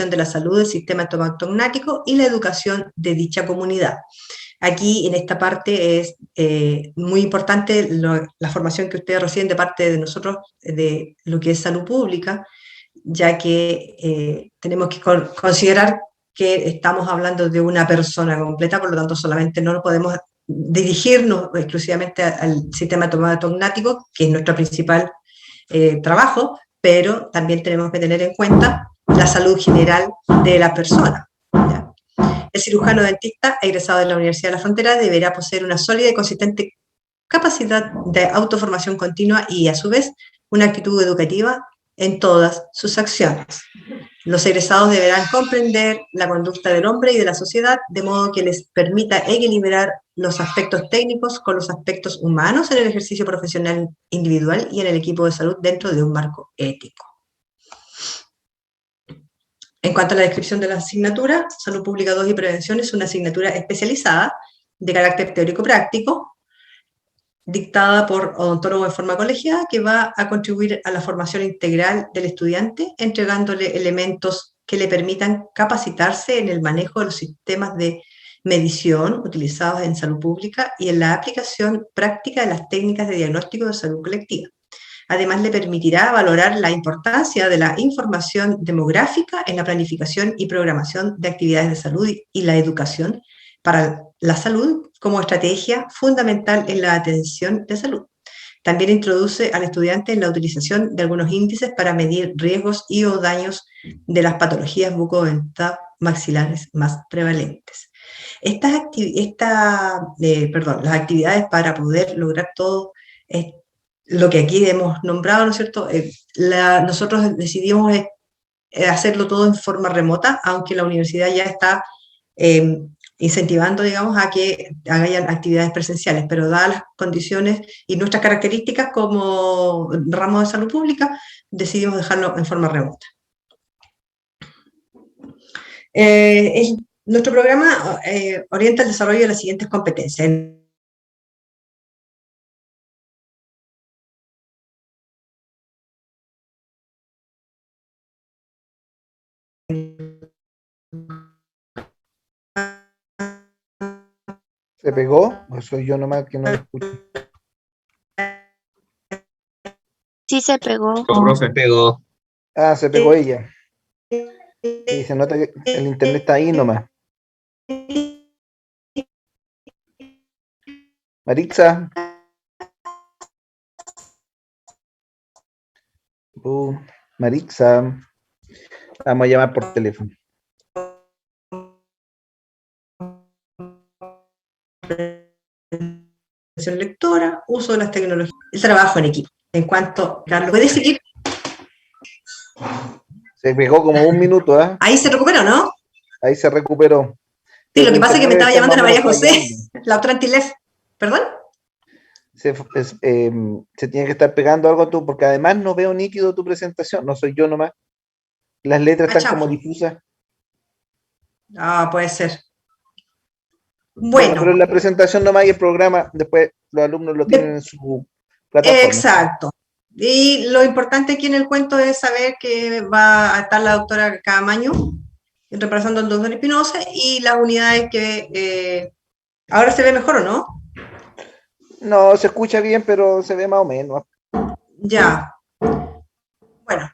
de la salud del sistema estomatognático y la educación de dicha comunidad. Aquí, en esta parte, es muy importante la formación que ustedes reciben de parte de nosotros, de lo que es salud pública, ya que tenemos que considerar que estamos hablando de una persona completa, por lo tanto, solamente no podemos dirigirnos exclusivamente al sistema estomatognático, que es nuestro principal trabajo, pero también tenemos que tener en cuenta la salud general de la persona. ¿Ya? El cirujano dentista egresado de la Universidad de la Frontera deberá poseer una sólida y consistente capacidad de autoformación continua y, a su vez, una actitud educativa en todas sus acciones. Los egresados deberán comprender la conducta del hombre y de la sociedad, de modo que les permita equilibrar los aspectos técnicos con los aspectos humanos en el ejercicio profesional individual y en el equipo de salud dentro de un marco ético. En cuanto a la descripción de la asignatura, Salud Pública 2 y Prevención es una asignatura especializada de carácter teórico-práctico, dictada por odontólogos de forma colegiada, que va a contribuir a la formación integral del estudiante, entregándole elementos que le permitan capacitarse en el manejo de los sistemas de medición utilizados en salud pública y en la aplicación práctica de las técnicas de diagnóstico de salud colectiva. Además, le permitirá valorar la importancia de la información demográfica en la planificación y programación de actividades de salud y la educación para la salud como estrategia fundamental en la atención de salud. También introduce al estudiante en la utilización de algunos índices para medir riesgos y o daños de las patologías bucomaxilares más prevalentes. Las actividades para poder lograr todo lo que aquí hemos nombrado, ¿no es cierto? Nosotros decidimos hacerlo todo en forma remota, aunque la universidad ya está incentivando, digamos, a que hagan actividades presenciales, pero dadas las condiciones y nuestras características como ramo de salud pública, decidimos dejarlo en forma remota. Nuestro programa orienta el desarrollo de las siguientes competencias. ¿Se pegó? ¿O soy yo nomás que no lo escucho? Sí, se pegó. Se pegó. Ah, se pegó ella. Sí, se nota que el internet está ahí nomás. Maritza. Maritza. Vamos a llamar por teléfono. Lectora, uso de las tecnologías, el trabajo en equipo. En cuanto, Carlos, ¿puedes seguir? Se pegó como un minuto, ¿eh? Ahí se recuperó, ¿no? Ahí se recuperó. Sí, lo que pasa es que me estaba llamando Ana María José, fallando. la otra Antilef. ¿Perdón? Se tiene que estar pegando algo tú, porque además no veo nítido tu presentación, no soy yo nomás. Las letras están como difusas. Ah, puede ser. Bueno, pero en la presentación nomás y el programa, después los alumnos lo tienen en su plataforma. Exacto. Y lo importante aquí en el cuento es saber que va a estar la doctora Camaño reemplazando al doctor Espinosa y las unidades que ahora se ve mejor, ¿o no? No, se escucha bien, pero se ve más o menos. Ya. Bueno,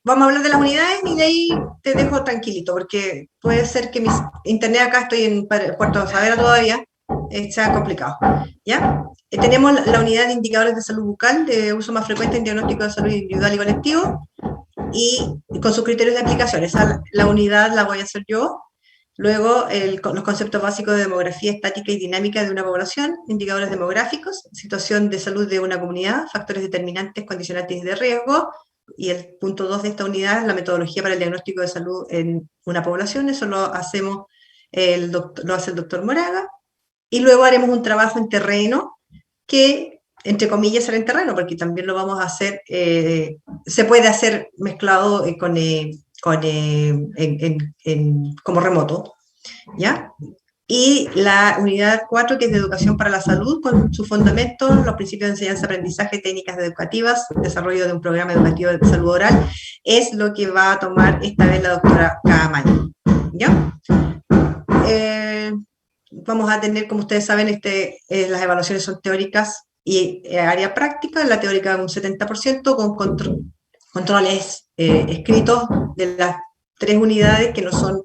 vamos a hablar de las unidades y de ahí te dejo tranquilito, porque puede ser que mi internet acá, estoy en Puerto Saavedra todavía, sea complicado. ¿Ya? Tenemos la unidad de indicadores de salud bucal de uso más frecuente en diagnóstico de salud individual y colectivo, y con sus criterios de aplicación. La unidad la voy a hacer yo. Luego, los conceptos básicos de demografía estática y dinámica de una población, indicadores demográficos, situación de salud de una comunidad, factores determinantes, condicionantes de riesgo, y el punto 2 de esta unidad, la metodología para el diagnóstico de salud en una población. Eso lo hace el doctor Moraga. Y luego haremos un trabajo en terreno que, entre comillas, será en terreno, porque también lo vamos a hacer, se puede hacer mezclado como remoto, ¿ya? y la unidad 4, que es de educación para la salud, con sus fundamentos, los principios de enseñanza, aprendizaje, técnicas educativas, desarrollo de un programa educativo de salud oral, es lo que va a tomar esta vez la doctora Caamaño. ¿Ya? Vamos a tener, como ustedes saben, las evaluaciones son teóricas y área práctica, la teórica un 70%, con controles escritos de las 3 unidades, que no son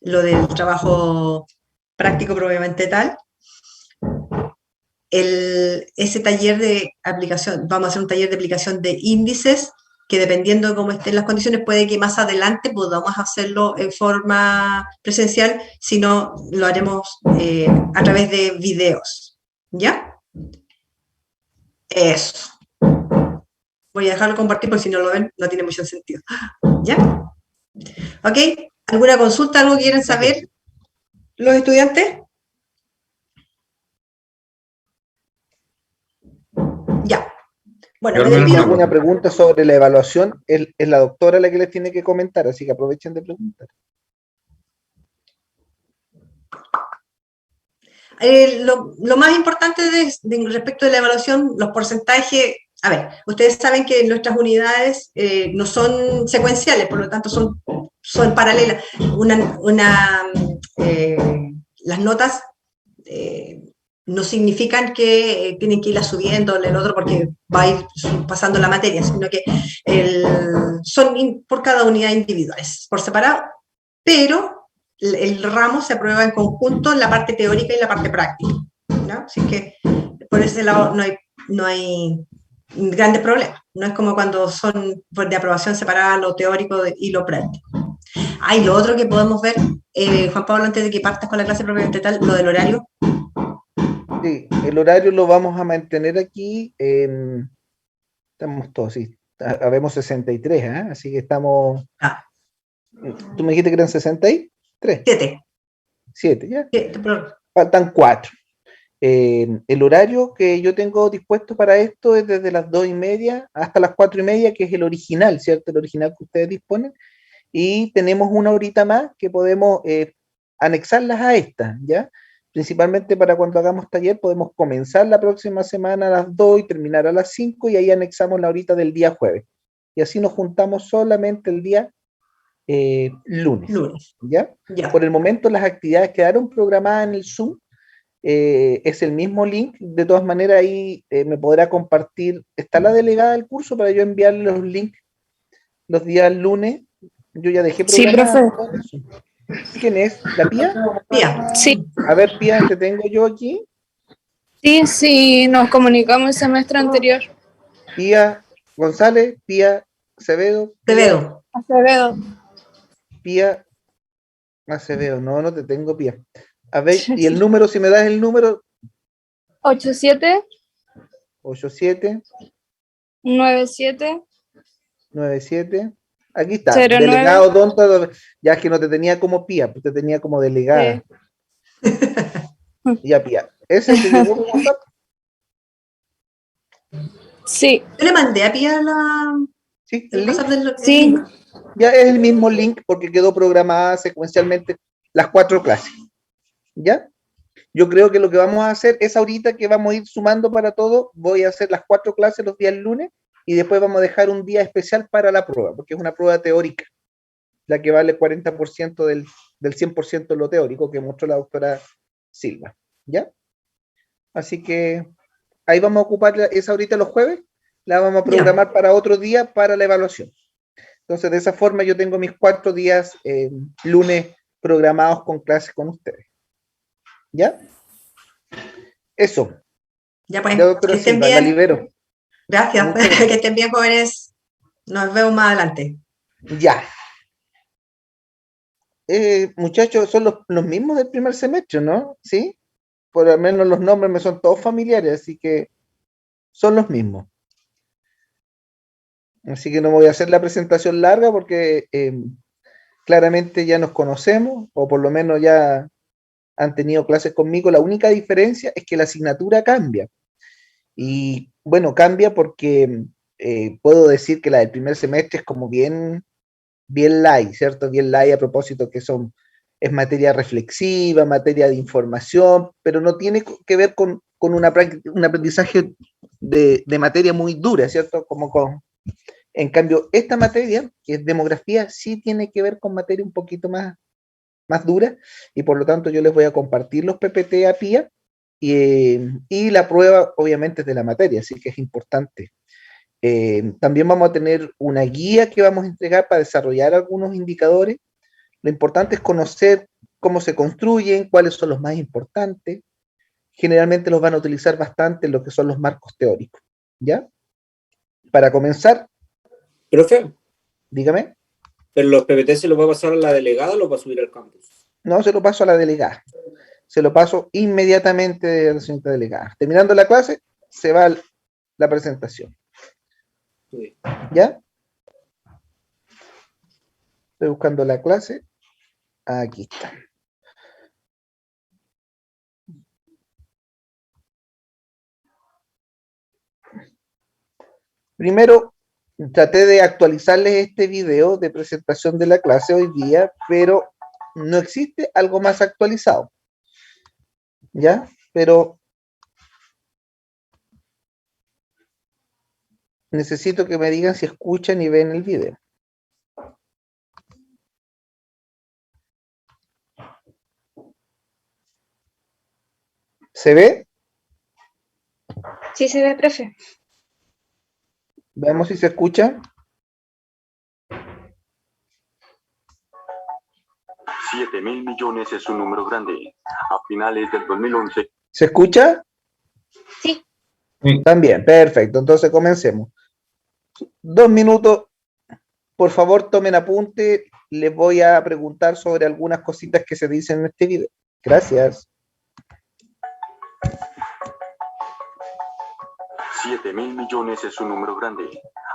lo del trabajo práctico propiamente tal. Ese taller de aplicación, vamos a hacer un taller de aplicación de índices, que dependiendo de cómo estén las condiciones, puede que más adelante podamos hacerlo en forma presencial, si no, lo haremos a través de videos. ¿Ya? Eso. Voy a dejarlo compartir porque si no lo ven, no tiene mucho sentido. ¿Ya? ¿Ok? ¿Alguna consulta, algo que quieran saber los estudiantes? Ya. Bueno, me ¿Tienen despido. alguna pregunta sobre la evaluación? Es la doctora la que les tiene que comentar, así que aprovechen de preguntar. Lo más importante respecto de la evaluación, los porcentajes, a ver, ustedes saben que nuestras unidades no son secuenciales, por lo tanto son paralelas. Las notas no significan que tienen que irla subiendo el otro porque va a ir pasando la materia, sino que son por cada unidad individuales, por separado, pero el ramo se aprueba en conjunto en la parte teórica y la parte práctica, ¿no? Así que por ese lado no hay grandes problemas. No es como cuando son de aprobación separada lo teórico y lo práctico. Y lo otro que podemos ver, Juan Pablo, antes de que partas con la clase propiamente tal, lo del horario. Sí, el horario lo vamos a mantener aquí. Estamos todos, sí. Habemos 63, ¿eh? Así que estamos. ¿Tú me dijiste que eran 63? 7. 7, ya. Faltan 4. El horario que yo tengo dispuesto para esto es desde las 2:30 hasta las 4:30, que es el original, ¿cierto? El original que ustedes disponen. Y tenemos una horita más que podemos anexarlas a esta, ¿ya? Principalmente para cuando hagamos taller, podemos comenzar la próxima semana a las 2 y terminar a las 5, y ahí anexamos la horita del día jueves. Y así nos juntamos solamente el día lunes. ¿Ya? Ya. Por el momento las actividades quedaron programadas en el Zoom. Es el mismo link. De todas maneras, ahí me podrá compartir. Está la delegada del curso para yo enviarle los links los días lunes. Yo ya dejé programado. Sí, profe. ¿Quién es? ¿La Pía? Pía. Sí. A ver, Pía, te tengo yo aquí. Sí, sí, nos comunicamos el semestre anterior. Pía González, Pía Acevedo. Acevedo. Pía Acevedo, no te tengo, Pía. A ver, y el número, si me das el número. 87 97 Aquí está, 09. delegado Donta, ya que no te tenía como Pía, pues te tenía como delegada. Ya, Pía. ¿Ese te llegó por WhatsApp? Sí. Yo le mandé a Pía ¿Sí? ¿El link? Sí. Ya es el mismo link porque quedó programada secuencialmente las 4 clases. ¿Ya? Yo creo que lo que vamos a hacer es ahorita que vamos a ir sumando para todo, voy a hacer las 4 clases los días lunes y después vamos a dejar un día especial para la prueba, porque es una prueba teórica, la que vale 40% del 100% de lo teórico que mostró la doctora Silva. ¿Ya? Así que ahí vamos a ocupar esa ahorita los jueves, la vamos a programar para otro día para la evaluación. Entonces, de esa forma yo tengo mis 4 días lunes programados con clases con ustedes. ¿Ya? Eso. Ya, pues, ya, doctora que estén Silva, bien. La libero. Gracias. Que estén bien, jóvenes. Nos vemos más adelante. Ya. Muchachos, son los mismos del primer semestre, ¿no? ¿Sí? Por lo menos los nombres me son todos familiares, así que son los mismos. Así que no voy a hacer la presentación larga porque claramente ya nos conocemos, o por lo menos ya han tenido clases conmigo. La única diferencia es que la asignatura cambia. Y bueno, cambia porque puedo decir que la del primer semestre es como bien light, ¿cierto? Bien light a propósito que son es materia reflexiva, materia de información, pero no tiene que ver con un aprendizaje de materia muy dura, ¿cierto? En cambio, esta materia, que es demografía, sí tiene que ver con materia un poquito más dura, y por lo tanto yo les voy a compartir los PPT a PIA, y la prueba obviamente es de la materia, así que es importante. También vamos a tener una guía que vamos a entregar para desarrollar algunos indicadores. Lo importante es conocer cómo se construyen, cuáles son los más importantes. Generalmente los van a utilizar bastante en lo que son los marcos teóricos, ¿ya? Para comenzar, Profe, dígame. ¿pero los PPT se los va a pasar a la delegada o los va a subir al campus? No, se lo paso a la delegada. Se lo paso inmediatamente a la señorita delegada. Terminando la clase, se va la presentación. Sí. ¿Ya? Estoy buscando la clase. Aquí está. Primero, traté de actualizarles este video de presentación de la clase hoy día, pero no existe algo más actualizado. ¿Ya? Pero necesito que me digan si escuchan y ven el video. ¿Se ve? Sí se ve, profe. Veamos si se escucha. 7.000 millones es un número grande. A finales del 2011. ¿Se escucha? Sí. También, perfecto. Entonces comencemos. 2 minutos. Por favor, tomen apunte. Les voy a preguntar sobre algunas cositas que se dicen en este video. Gracias. 7.000 millones es un número grande.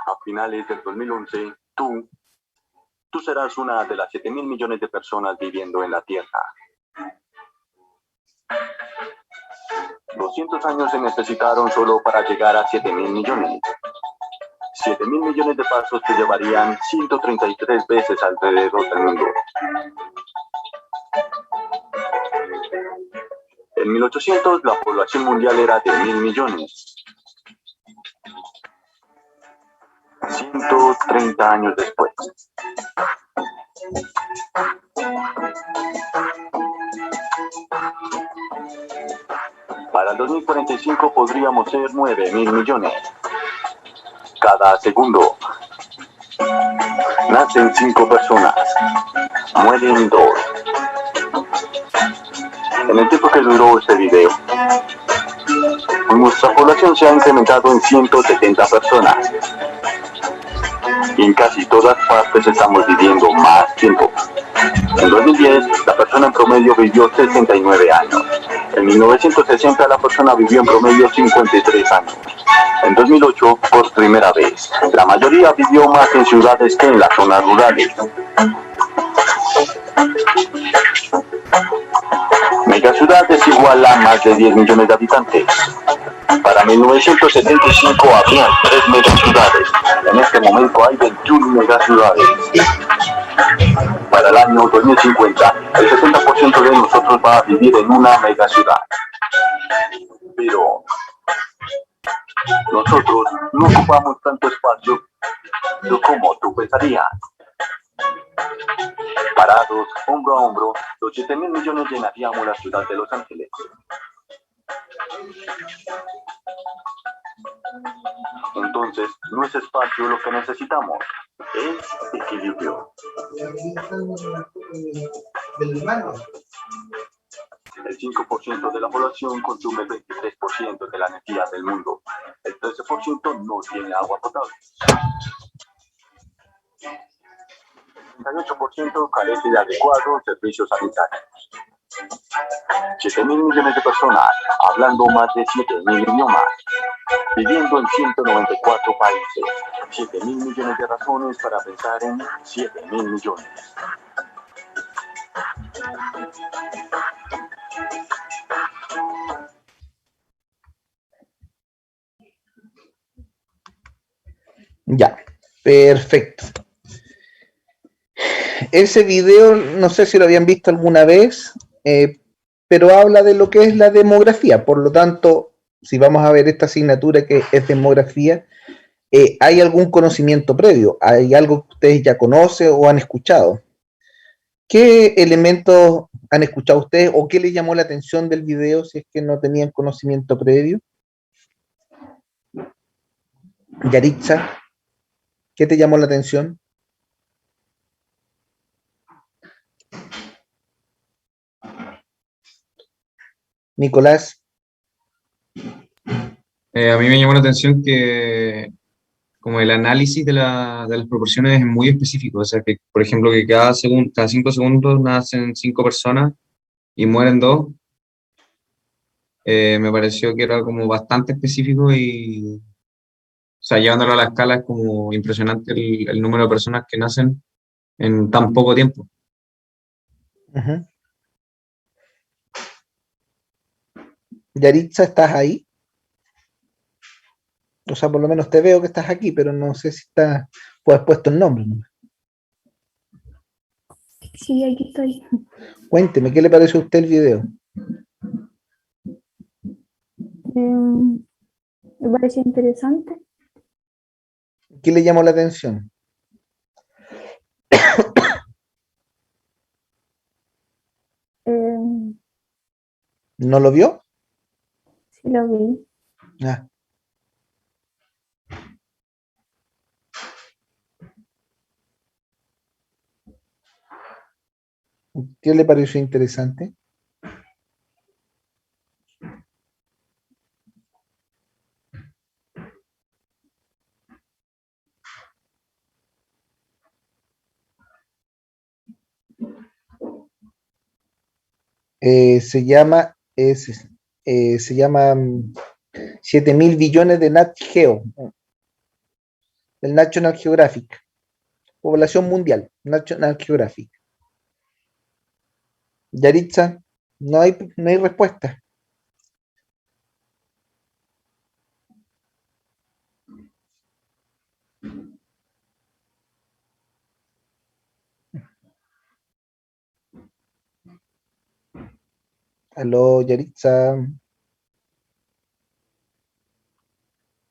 A finales del 2011, tú serás una de las 7.000 millones de personas viviendo en la Tierra. 200 años se necesitaron solo para llegar a 7.000 millones. 7.000 millones de pasos te llevarían 133 veces alrededor del mundo. En 1800 la población mundial era de 1.000 millones. 130 años después. Para el 2045 podríamos ser 9.000 millones. Cada segundo nacen 5 personas, mueren 2. En el tiempo que duró este video, nuestra población se ha incrementado en 170 personas. Y en casi todas partes estamos viviendo más tiempo. En 2010, la persona en promedio vivió 69 años. En 1960, la persona vivió en promedio 53 años. En 2008, por primera vez, la mayoría vivió más en ciudades que en las zonas rurales. Megaciudad es igual a más de 10 millones de habitantes. Para 1975 había 3 megaciudades. En este momento hay 21 megaciudades. Para el año 2050, el 70% de nosotros va a vivir en una megaciudad. Pero nosotros no ocupamos tanto espacio como tú pensarías. Parados, hombro a hombro, los 7.000 millones llenaríamos la ciudad de Los Ángeles. Entonces, no es espacio lo que necesitamos, es equilibrio. El 5% de la población consume el 23% de la energía del mundo. El 13% no tiene agua potable. El 38% carece de adecuados servicios sanitarios. 7.000 millones de personas, hablando más de 7.000 idiomas, viviendo en 194 países. 7.000 millones de razones para pensar en 7.000 millones. Ya, perfecto. Ese video, no sé si lo habían visto alguna vez, pero habla de lo que es la demografía. Por lo tanto, si vamos a ver esta asignatura que es demografía, ¿hay algún conocimiento previo? ¿Hay algo que ustedes ya conocen o han escuchado? ¿Qué elementos han escuchado ustedes o qué les llamó la atención del video si es que no tenían conocimiento previo? Yaritza, ¿qué te llamó la atención? Nicolás, A mí me llamó la atención que como el análisis de las proporciones es muy específico, o sea que, por ejemplo, que cada 5 segundos nacen 5 personas y mueren 2, me pareció que era como bastante específico y, o sea, llevándolo a la escala es como impresionante el número de personas que nacen en tan poco tiempo. uh-huh. Yaritza, ¿estás ahí? O sea, por lo menos te veo que estás aquí, pero no sé si estás, pues has puesto el nombre, ¿no? Sí, aquí estoy. Cuénteme, ¿qué le pareció a usted el video? Me pareció interesante. ¿Qué le llamó la atención? ¿No lo vio? Sí, lo vi. Ah. ¿Qué le pareció interesante? Se llama 7.000 billones de Nat Geo, del National Geographic, población mundial, National Geographic. Yaritza, no hay respuesta. Aló, Yaritza.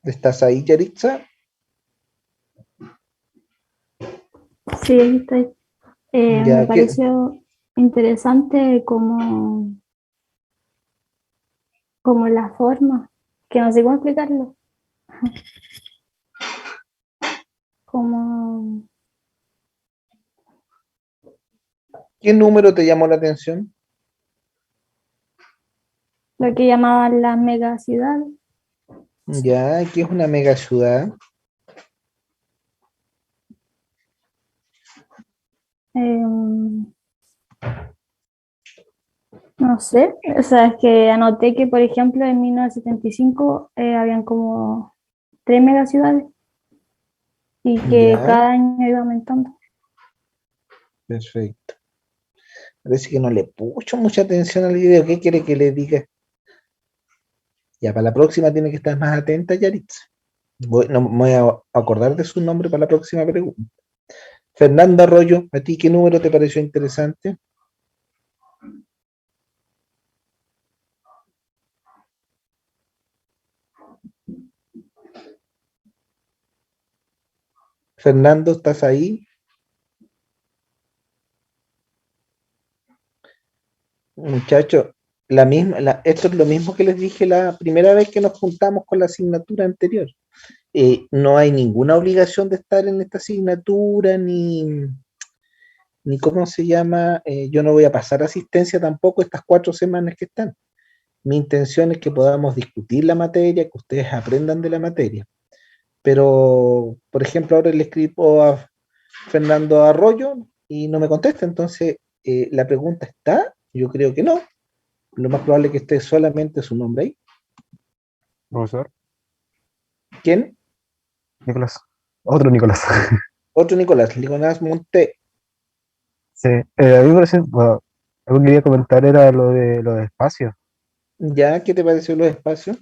¿Estás ahí, Yaritza? Sí, aquí estoy. Ya Me pareció interesante como la forma, que no sé cómo explicarlo. Como ¿Qué número te llamó la atención? lo que llamaban las megaciudades. Ya, ¿qué es una mega ciudad? No sé, o sea, es que anoté que, por ejemplo, en 1975 habían como 3 megaciudades y que Ya, cada año iba aumentando. perfecto. Parece que no le puso mucha atención al video. ¿Qué quiere que le diga? Ya, para la próxima tiene que estar más atenta, Yaritza. No me voy a acordar de su nombre para la próxima pregunta. Fernanda Arroyo, ¿a ti qué número te pareció interesante? Fernando, ¿estás ahí? Muchacho, esto es lo mismo que les dije la primera vez que nos juntamos con la asignatura anterior. No hay ninguna obligación de estar en esta asignatura, ni cómo se llama, yo no voy a pasar asistencia tampoco estas 4 semanas que están. Mi intención es que podamos discutir la materia, que ustedes aprendan de la materia. Pero, por ejemplo, ahora le escribo a Fernando Arroyo y no me contesta, entonces la pregunta está, yo creo que no. Lo más probable es que esté solamente su nombre ahí. Profesor, ¿Quién? Nicolás. Otro Nicolás. Otro Nicolás Monte. Sí, a mí me parece, bueno, algo que quería comentar era lo de los espacios, ¿Ya? ¿Qué te pareció los espacios?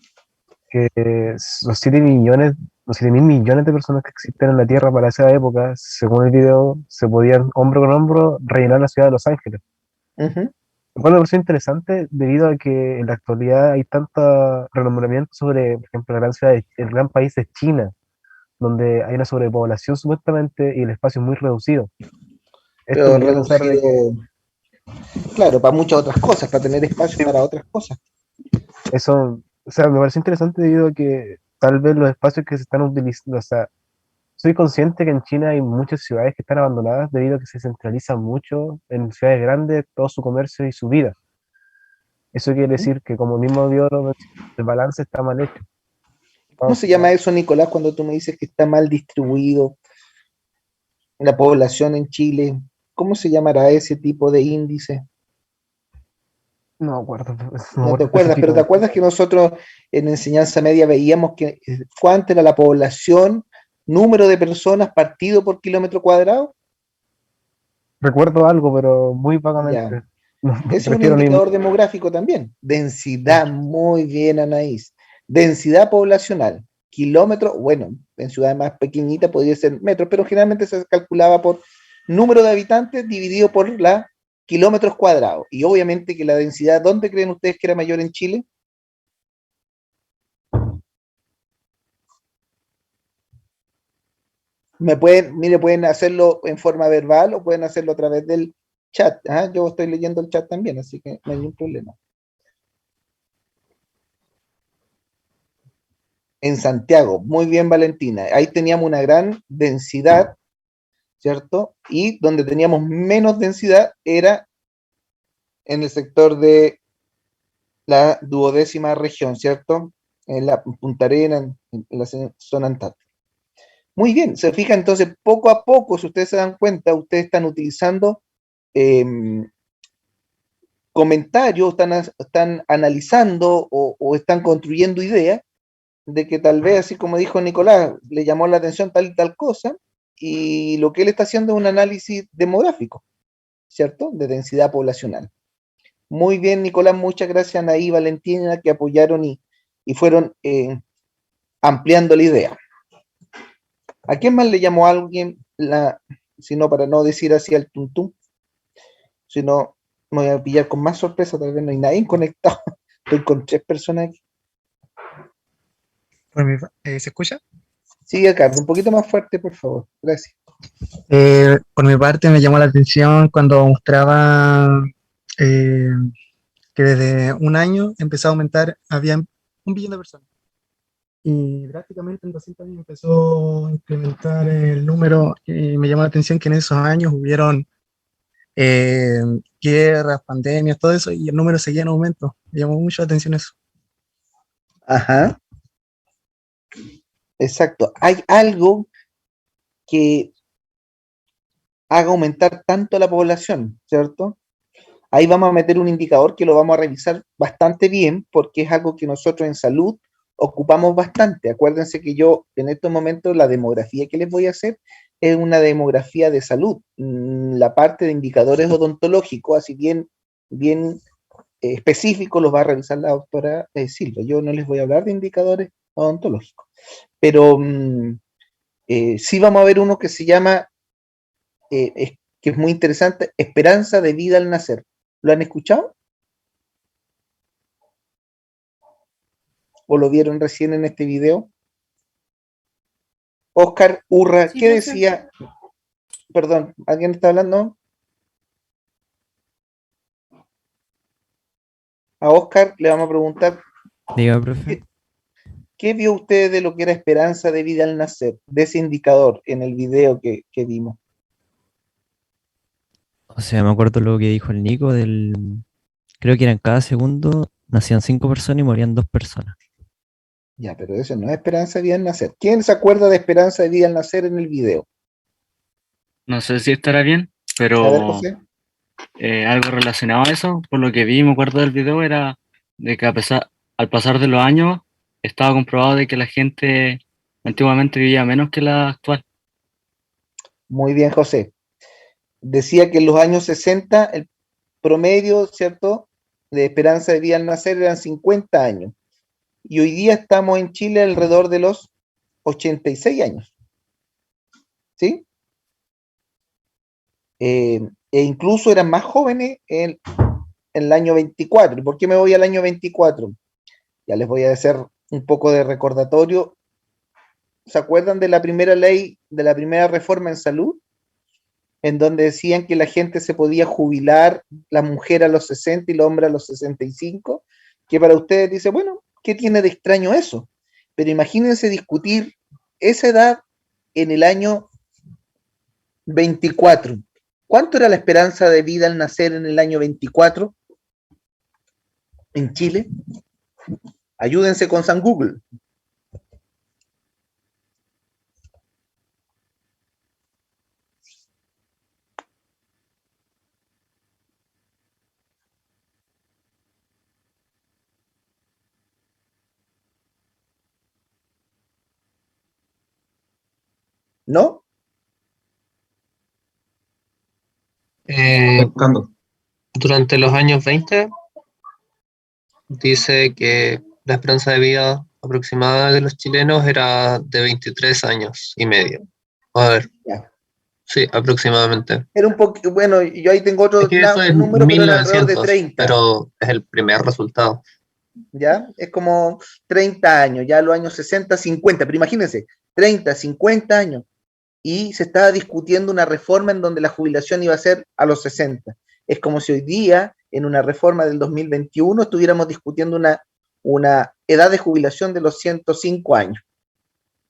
que los 7 millones los 7.000 millones de personas que existen en la Tierra para esa época, según el video, se podían hombro con hombro rellenar la ciudad de Los Ángeles. Ujú. Lo cual me pareció interesante debido a que en la actualidad hay tanto renombramiento sobre, por ejemplo, el gran país de China, donde hay una sobrepoblación supuestamente y el espacio es muy reducido. Esto Pero me dio a pensar de que reducido, claro, para muchas otras cosas, para tener espacio para otras cosas. eso, o sea, me parece interesante debido a que tal vez los espacios que se están utilizando, o sea, soy consciente que en China hay muchas ciudades que están abandonadas debido a que se centraliza mucho en ciudades grandes todo su comercio y su vida. Eso quiere decir que, como mismo dio, el balance está mal hecho. ¿Cómo se llama eso, Nicolás, cuando tú me dices que está mal distribuido la población en Chile? ¿Cómo se llamará ese tipo de índice? No me acuerdo, no me No te acuerdo acuerdas, pero ¿te específicamente. acuerdas que nosotros en enseñanza media veíamos que cuánto era la población, número de personas partido por kilómetro cuadrado? Recuerdo algo, pero muy Ya. vagamente. No, Ese es un prefiero ni... indicador demográfico también. Densidad, muy bien, Anaís. Densidad poblacional. Kilómetro, bueno, en ciudades más pequeñitas podría ser metros, pero generalmente se calculaba por número de habitantes dividido por la kilómetros cuadrados. Y obviamente que la densidad, ¿dónde creen ustedes que era mayor en Chile? Mire, pueden hacerlo en forma verbal o pueden hacerlo a través del chat. ¿Ah? Yo estoy leyendo el chat también, así que no hay ningún problema. En Santiago, muy bien, Valentina. Ahí teníamos una gran densidad, ¿cierto? Y donde teníamos menos densidad era en el sector de la 12ª región, ¿cierto? En la Punta Arenas, en la zona antártica. Muy bien, se fija entonces poco a poco, si ustedes se dan cuenta, ustedes están utilizando eh, comentarios, están analizando o están construyendo ideas de que tal vez, así como dijo Nicolás, le llamó la atención tal y tal cosa, y lo que él está haciendo es un análisis demográfico, ¿cierto? De densidad poblacional. Muy bien, Nicolás, muchas gracias a Anaí y Valentina que apoyaron y fueron ampliando la idea. ¿A quién más le llamó a alguien, sino para no decir así al tuntum? Si no, me voy a pillar con más sorpresa, tal vez no hay nadie conectado. Estoy con 3 personas aquí. ¿Se escucha? Sigue acá, un poquito más fuerte, por favor. Gracias. Por mi parte me llamó la atención cuando mostraba eh, que desde un año empezó a aumentar, había 1 billón de personas. Y drásticamente en 200 años empezó a incrementar el número y me llamó la atención que en esos años hubieron guerras, pandemias, todo eso y el número seguía en aumento. Me llamó mucho la atención eso. Ajá, exacto. Hay algo que haga aumentar tanto la población, ¿cierto? Ahí vamos a meter un indicador que lo vamos a revisar bastante bien porque es algo que nosotros en salud ocupamos bastante. Acuérdense que yo en estos momentos la demografía que les voy a hacer es una demografía de salud. La parte de indicadores odontológicos, así bien específicos, los va a revisar la doctora Silva. Yo no les voy a hablar de indicadores odontológicos, pero sí vamos a ver uno que se llama, que es muy interesante, esperanza de vida al nacer. ¿Lo han escuchado? ¿O lo vieron recién en este video? Oscar Urra, Sí, ¿qué profe. decía? Perdón, ¿alguien está hablando? A Oscar le vamos a preguntar, Diga, profe. ¿qué vio usted de lo que era esperanza de vida al nacer? De ese indicador en el video que vimos. O sea, me acuerdo lo que dijo el Nico creo que era en cada segundo nacían 5 personas y morían 2 personas. Ya, pero eso no es esperanza de vida al nacer. ¿Quién se acuerda de esperanza de vida al nacer en el video? No sé si estará bien, A ver, pero José. algo relacionado a eso, por lo que vi, me acuerdo del video, era de que al pasar de los años, estaba comprobado de que la gente antiguamente vivía menos que la actual. Muy bien, José. Decía que en los años 60 el promedio, ¿cierto?, de esperanza de vida al nacer eran 50 años. Y hoy día estamos en Chile alrededor de los 86 años. ¿Sí? E incluso eran más jóvenes en el año 24. ¿Y por qué me voy al año 24? Ya les voy a hacer un poco de recordatorio. ¿Se acuerdan de la primera ley, de la primera reforma en salud? En donde decían que la gente se podía jubilar, la mujer a los 60 y el hombre a los 65, que para ustedes dice, bueno, ¿qué tiene de extraño eso? Pero imagínense discutir esa edad en el año 24. ¿Cuánto era la esperanza de vida al nacer en el año 24 en Chile? Ayúdense con San Google. ¿No? Buscando. Durante los años 20 dice que la esperanza de vida aproximada de los chilenos era de 23 años y medio. A ver. Ya. Sí, aproximadamente. Era un poco, bueno, yo ahí tengo otro Es que eso es número, pero era alrededor de 1900, 30. pero es el primer resultado. ¿Ya? Es como 30 años, ya los años 60, 50, pero imagínense, 30, 50 años, y se estaba discutiendo una reforma en donde la jubilación iba a ser a los 60. Es como si hoy día, en una reforma del 2021, estuviéramos discutiendo una edad de jubilación de los 105 años.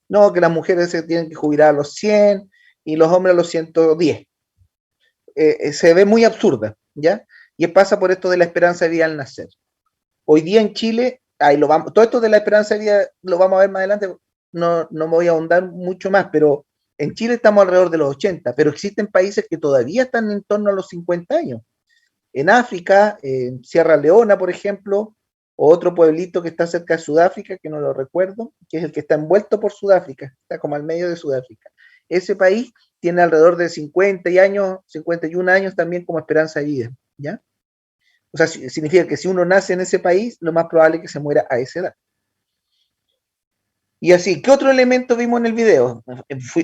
No, que las mujeres se tienen que jubilar a los 100 y los hombres a los 110. Se ve muy absurda, ¿ya? Y pasa por esto de la esperanza de vida al nacer. Hoy día en Chile, todo esto de la esperanza de vida lo vamos a ver más adelante, no me voy a ahondar mucho más, pero en Chile estamos alrededor de los 80, pero existen países que todavía están en torno a los 50 años. En África, en Sierra Leona, por ejemplo, o otro pueblito que está cerca de Sudáfrica, que no lo recuerdo, que es el que está envuelto por Sudáfrica, está como al medio de Sudáfrica. Ese país tiene alrededor de 50 años, 51 años también como esperanza de vida, ¿ya? O sea, significa que si uno nace en ese país, lo más probable es que se muera a esa edad. Y así, ¿qué otro elemento vimos en el video?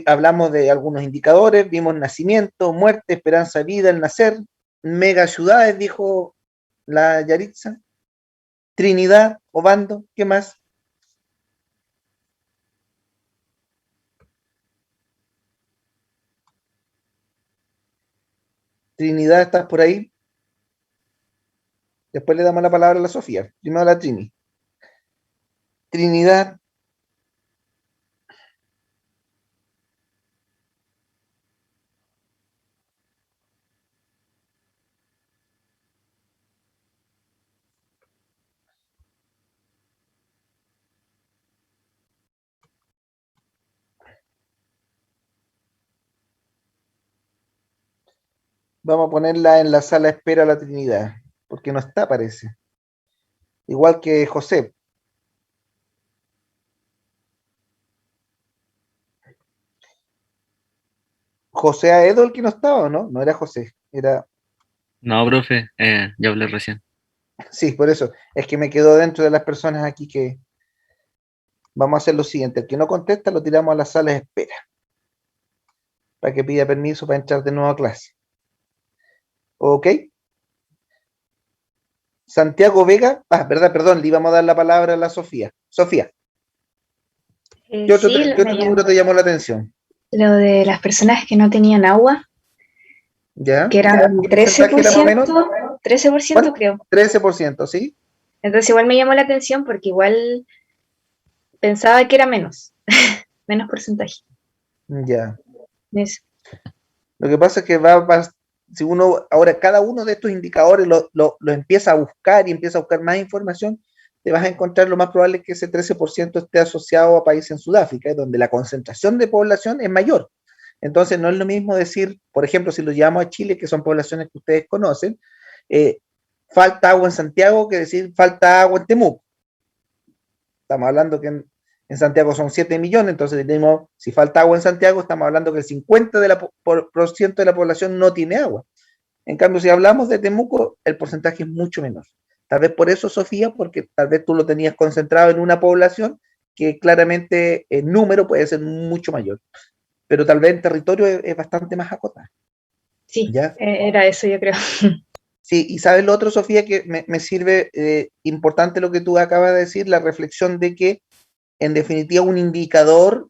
Hablamos de algunos indicadores, vimos nacimiento, muerte, esperanza de vida, el nacer, mega ciudades, dijo la Yaritza, Trinidad, Obando, ¿qué más? Trinidad, ¿estás por ahí? Después le damos la palabra a la Sofía, primero a la Trini. Trinidad. Vamos a ponerla en la sala de espera a la Trinidad, porque no está, parece. Igual que José. José Aedo el que no estaba, ¿no? No era José, era... No, profe, ya hablé recién. Sí, por eso. Es que me quedo dentro de las personas aquí que... Vamos a hacer lo siguiente. El que no contesta lo tiramos a la sala de espera. Para que pida permiso para entrar de nuevo a clase. ¿Ok? Santiago Vega. Perdón, le íbamos a dar la palabra a la Sofía. Sofía. ¿Qué otro número te llamó la atención? Lo de las personas que no tenían agua, ¿Ya? que eran ¿Qué porcentaje era más o menos? 13% ¿Cuánto? creo. 13%, ¿sí? Entonces igual me llamó la atención porque igual pensaba que era menos, menos porcentaje. Ya. Eso. Lo que pasa es que si uno, ahora cada uno de estos indicadores lo empieza a buscar y empieza a buscar más información, te vas a encontrar lo más probable es que ese 13% esté asociado a países en Sudáfrica, donde la concentración de población es mayor. Entonces no es lo mismo decir, por ejemplo, si lo llevamos a Chile, que son poblaciones que ustedes conocen, falta agua en Santiago que decir falta agua en Temuco. Estamos hablando que en Santiago son 7 millones, entonces tenemos, si falta agua en Santiago, estamos hablando que el 50% de la población no tiene agua. En cambio, si hablamos de Temuco, el porcentaje es mucho menor. Tal vez por eso, Sofía, porque tal vez tú lo tenías concentrado en una población que claramente el número puede ser mucho mayor, pero tal vez el territorio es bastante más acotado. Sí, ¿Ya? era eso, yo creo. Sí, y sabes lo otro, Sofía, que me sirve importante lo que tú acabas de decir, la reflexión de que, en definitiva, un indicador,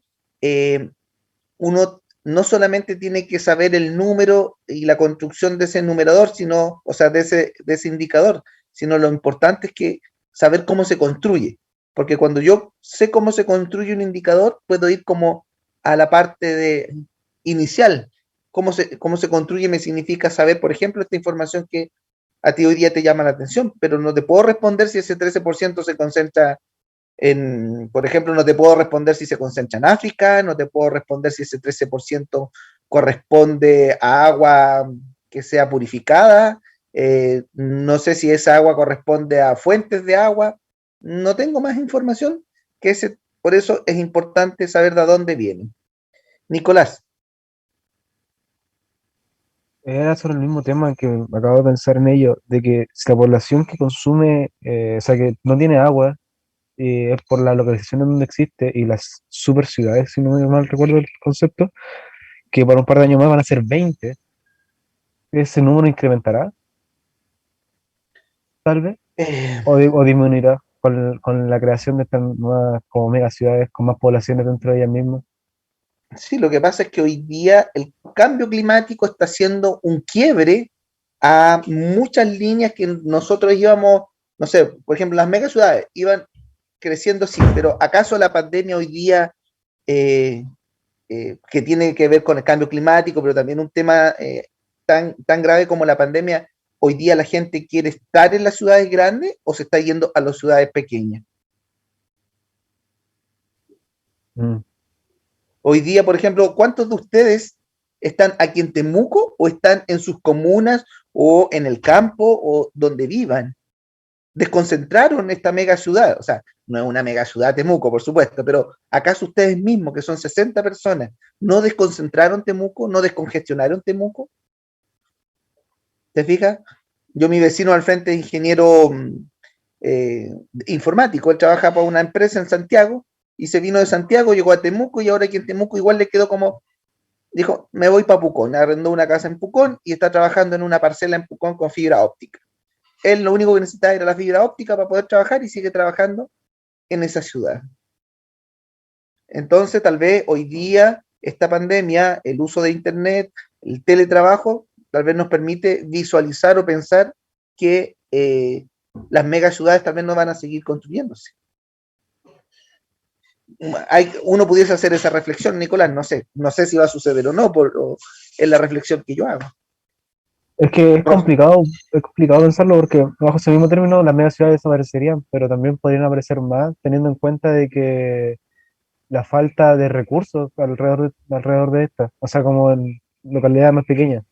uno no solamente tiene que saber el número y la construcción de ese numerador, sino, o sea, de ese indicador, sino lo importante es que saber cómo se construye. Porque cuando yo sé cómo se construye un indicador, puedo ir como a la parte inicial. Cómo se construye me significa saber, por ejemplo, esta información que a ti hoy día te llama la atención, pero no te puedo responder si ese 13% se concentra por ejemplo, no te puedo responder si se concentra en África, no te puedo responder si ese 13% corresponde a agua que sea purificada, no sé si esa agua corresponde a fuentes de agua, no tengo más información que ese, por eso es importante saber de dónde viene. Nicolás. Era sobre el mismo tema que acabo de pensar en ello, de que si la población que consume, o sea, que no tiene agua, es por la localización en donde existe y las super ciudades, si no me mal recuerdo el concepto, que para un par de años más van a ser 20, ese número incrementará, tal vez, o disminuirá con la creación de estas nuevas como megaciudades con más poblaciones dentro de ellas mismas. Sí, lo que pasa es que hoy día el cambio climático está haciendo un quiebre a muchas líneas que nosotros íbamos, no sé, por ejemplo, las megaciudades iban creciendo, sí, pero ¿acaso la pandemia hoy día, que tiene que ver con el cambio climático, pero también un tema tan grave como la pandemia, hoy día la gente quiere estar en las ciudades grandes o se está yendo a las ciudades pequeñas? Hoy día, por ejemplo, ¿cuántos de ustedes están aquí en Temuco o están en sus comunas o en el campo o donde vivan? Desconcentraron esta mega ciudad, o sea, no es una mega ciudad Temuco, por supuesto, pero ¿acaso ustedes mismos, que son 60 personas, no desconcentraron Temuco, no descongestionaron Temuco? ¿Te fijas? Yo, mi vecino al frente es ingeniero informático, él trabaja para una empresa en Santiago y se vino de Santiago, llegó a Temuco y ahora aquí en Temuco igual le quedó como, dijo, me voy para Pucón, arrendó una casa en Pucón y está trabajando en una parcela en Pucón con fibra óptica. Él lo único que necesitaba era la fibra óptica para poder trabajar y sigue trabajando en esa ciudad. Entonces, tal vez hoy día esta pandemia, el uso de Internet, el teletrabajo, tal vez nos permite visualizar o pensar que las megaciudades también no van a seguir construyéndose. Uno pudiese hacer esa reflexión, Nicolás, no sé si va a suceder o no, es la reflexión que yo hago. Es que es complicado pensarlo porque bajo ese mismo término las megaciudades desaparecerían, pero también podrían aparecer más teniendo en cuenta de que la falta de recursos alrededor de estas, o sea, como en localidades más pequeñas.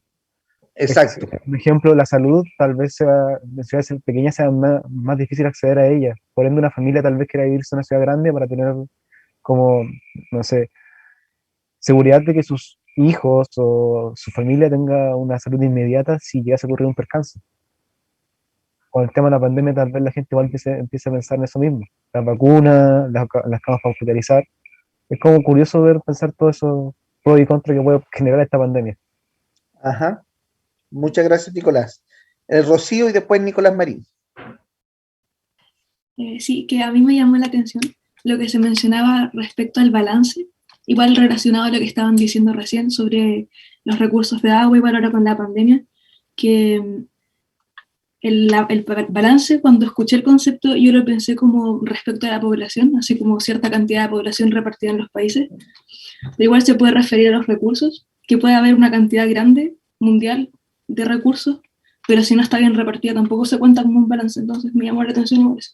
Exacto. Por ejemplo, la salud tal vez en ciudades pequeñas sea más difícil acceder a ella. Por ende, una familia tal vez quiera vivirse en una ciudad grande para tener como, no sé, seguridad de que sus hijos o su familia tenga una salud inmediata si llegase a ocurrir un percance. Con el tema de la pandemia tal vez la gente igual empiece a pensar en eso mismo. Las vacunas, las camas para hospitalizar. Es como curioso pensar todo eso, pros y contras que puede generar esta pandemia. Ajá. Muchas gracias, Nicolás. Rocío y después Nicolás Marín. Sí, que a mí me llamó la atención lo que se mencionaba respecto al balance, igual relacionado a lo que estaban diciendo recién sobre los recursos de agua, igual ahora con la pandemia, que el balance, cuando escuché el concepto, yo lo pensé como respecto a la población, así como cierta cantidad de población repartida en los países, pero igual se puede referir a los recursos, que puede haber una cantidad grande, mundial, de recursos, pero si no está bien repartida tampoco se cuenta como un balance, entonces me llamó la atención eso.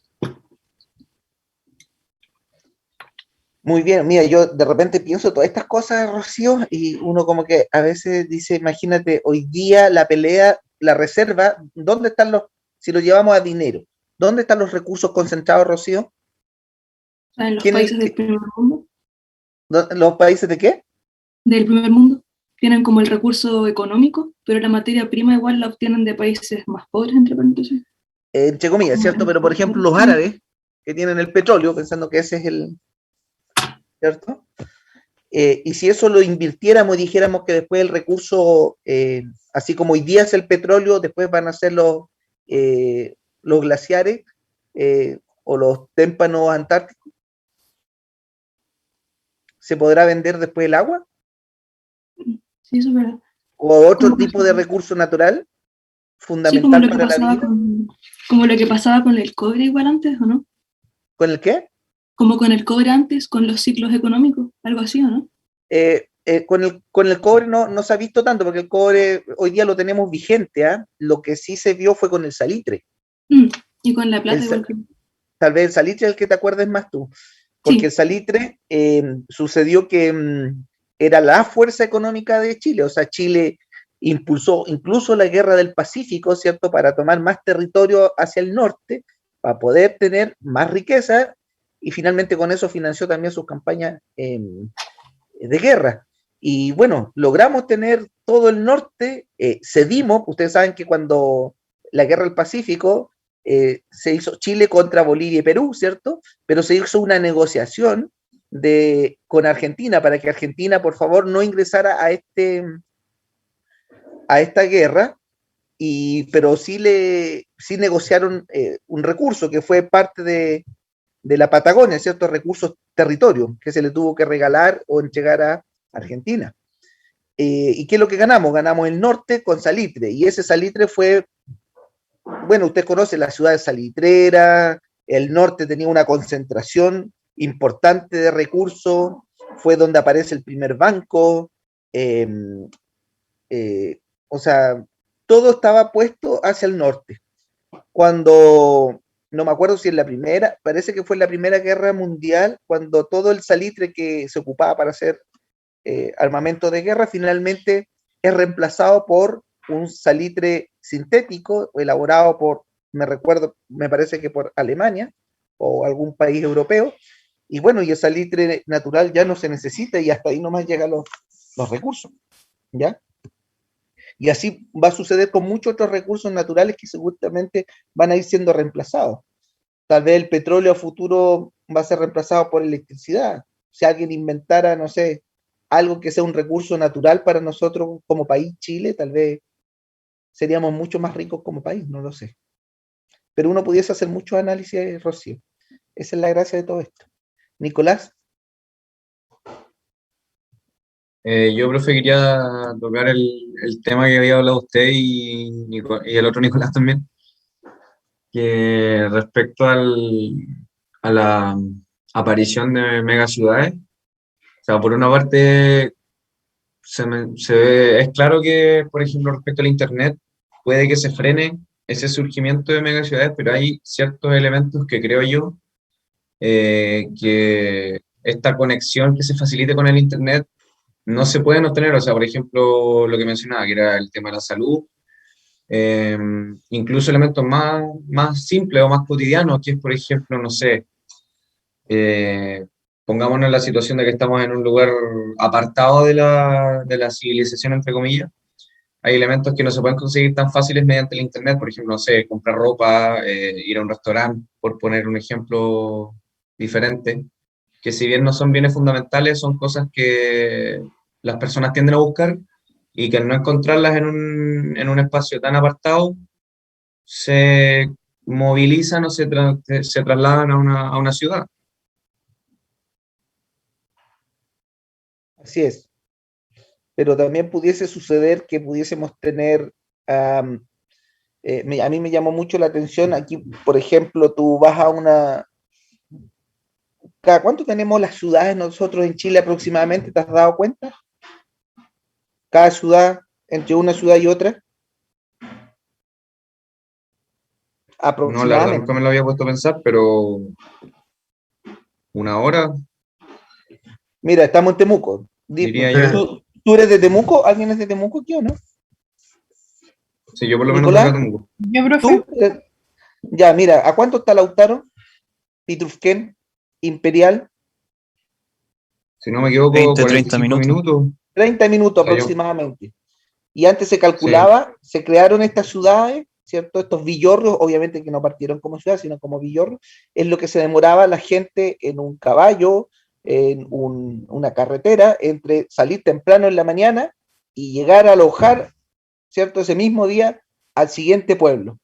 Muy bien, mira, yo de repente pienso todas estas cosas, Rocío, y uno como que a veces dice, imagínate, hoy día la pelea, la reserva, ¿dónde están si lo llevamos a dinero, dónde están los recursos concentrados, Rocío? En los países del primer mundo. ¿Los países de qué? Del primer mundo. Tienen como el recurso económico, pero la materia prima igual la obtienen de países más pobres, entre paréntesis. Entre comillas, ¿cierto? Pero por ejemplo los árabes, que tienen el petróleo, pensando que ese es ¿cierto? Y si eso lo invirtiéramos y dijéramos que después el recurso, así como hoy día es el petróleo, después van a ser los glaciares o los témpanos antárticos, ¿se podrá vender después el agua? Sí, eso es verdad. ¿O otro tipo de recurso natural fundamental para la vida? Como lo que pasaba con el cobre igual antes, ¿o no? ¿Con el qué? Como con el cobre antes, con los ciclos económicos, algo así, ¿o no? Con el cobre no se ha visto tanto, porque el cobre hoy día lo tenemos vigente, ¿ah? Lo que sí se vio fue con el salitre. Y con la plata igual. Tal vez el salitre es el que te acuerdes más tú, porque el salitre sucedió que era la fuerza económica de Chile, o sea, Chile impulsó incluso la guerra del Pacífico, ¿cierto?, para tomar más territorio hacia el norte, para poder tener más riqueza, y finalmente con eso financió también sus campañas de guerra. Y bueno, logramos tener todo el norte, cedimos, ustedes saben que cuando la guerra del Pacífico se hizo Chile contra Bolivia y Perú, ¿cierto? Pero se hizo una negociación con Argentina para que Argentina, por favor, no ingresara a esta guerra, pero sí negociaron un recurso que fue parte de la Patagonia, ciertos recursos territorios que se le tuvo que regalar o entregar a Argentina. ¿Y qué es lo que ganamos? Ganamos el norte con salitre, y ese salitre fue, bueno, usted conoce la ciudad de salitrera, el norte tenía una concentración importante de recursos, fue donde aparece el primer banco, o sea, todo estaba puesto hacia el norte. Cuando, no me acuerdo si en la primera, parece que fue en la Primera Guerra Mundial, cuando todo el salitre que se ocupaba para hacer armamento de guerra finalmente es reemplazado por un salitre sintético elaborado por, me parece que por Alemania o algún país europeo, y bueno, y el salitre natural ya no se necesita y hasta ahí nomás llegan los recursos, ¿ya? Y así va a suceder con muchos otros recursos naturales que seguramente van a ir siendo reemplazados. Tal vez el petróleo a futuro va a ser reemplazado por electricidad. Si alguien inventara, no sé, algo que sea un recurso natural para nosotros como país, Chile, tal vez seríamos mucho más ricos como país, no lo sé. Pero uno pudiese hacer muchos análisis, Rocío. Esa es la gracia de todo esto. Nicolás. Yo, profe, quería tocar el tema que había hablado usted y el otro Nicolás también, que respecto a la aparición de megaciudades. O sea, por una parte, es claro que, por ejemplo, respecto al Internet, puede que se frene ese surgimiento de megaciudades, pero hay ciertos elementos que creo yo que esta conexión que se facilite con el Internet no se pueden obtener. O sea, por ejemplo, lo que mencionaba, que era el tema de la salud, incluso elementos más simples o más cotidianos, que es, por ejemplo, no sé, pongámonos en la situación de que estamos en un lugar apartado de la civilización, entre comillas. Hay elementos que no se pueden conseguir tan fáciles mediante el Internet, por ejemplo, no sé, comprar ropa, ir a un restaurante, por poner un ejemplo diferente, que si bien no son bienes fundamentales, son cosas que las personas tienden a buscar y que al no encontrarlas en un espacio tan apartado, se movilizan o se trasladan a una ciudad. Así es. Pero también pudiese suceder que pudiésemos tener, a mí me llamó mucho la atención, aquí, por ejemplo, tú vas a ¿cada cuánto tenemos las ciudades nosotros en Chile aproximadamente? ¿Te has dado cuenta? Cada ciudad, entre una ciudad y otra. No, la verdad nunca me lo había puesto a pensar, pero una hora. Mira, estamos en Temuco. Diría yo. ¿Tú eres de Temuco? ¿Alguien es de Temuco aquí o no? Sí, yo por lo menos soy de Temuco. Yo, profe. Ya, mira, ¿a cuánto está Lautaro? Pitrufquén, Imperial. Si no me equivoco, 30 minutos. 30 minutos aproximadamente. Y antes se calculaba, se crearon estas ciudades, ¿cierto? Estos villorrios, obviamente que no partieron como ciudad, sino como villorrios, es lo que se demoraba la gente en un caballo en una carretera entre salir temprano en la mañana y llegar a alojar, ¿cierto?, ese mismo día al siguiente pueblo.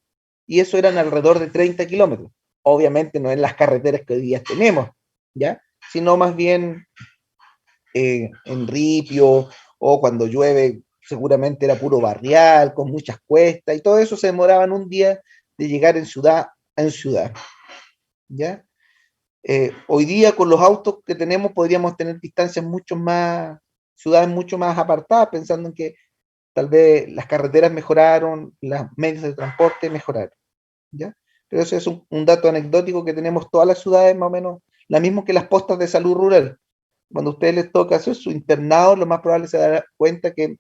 Y eso eran alrededor de 30 kilómetros. Obviamente no en las carreteras que hoy día tenemos, ¿ya? Sino más bien en ripio, o cuando llueve seguramente era puro barrial, con muchas cuestas, y todo eso se demoraban un día de llegar en ciudad, ¿ya? Hoy día con los autos que tenemos podríamos tener distancias mucho más, ciudades mucho más apartadas, pensando en que tal vez las carreteras mejoraron, los medios de transporte mejoraron, ¿ya? Pero eso es un dato anecdótico que tenemos todas las ciudades, más o menos, la misma que las postas de salud rural. Cuando a ustedes les toca hacer su internado, lo más probable se dará cuenta que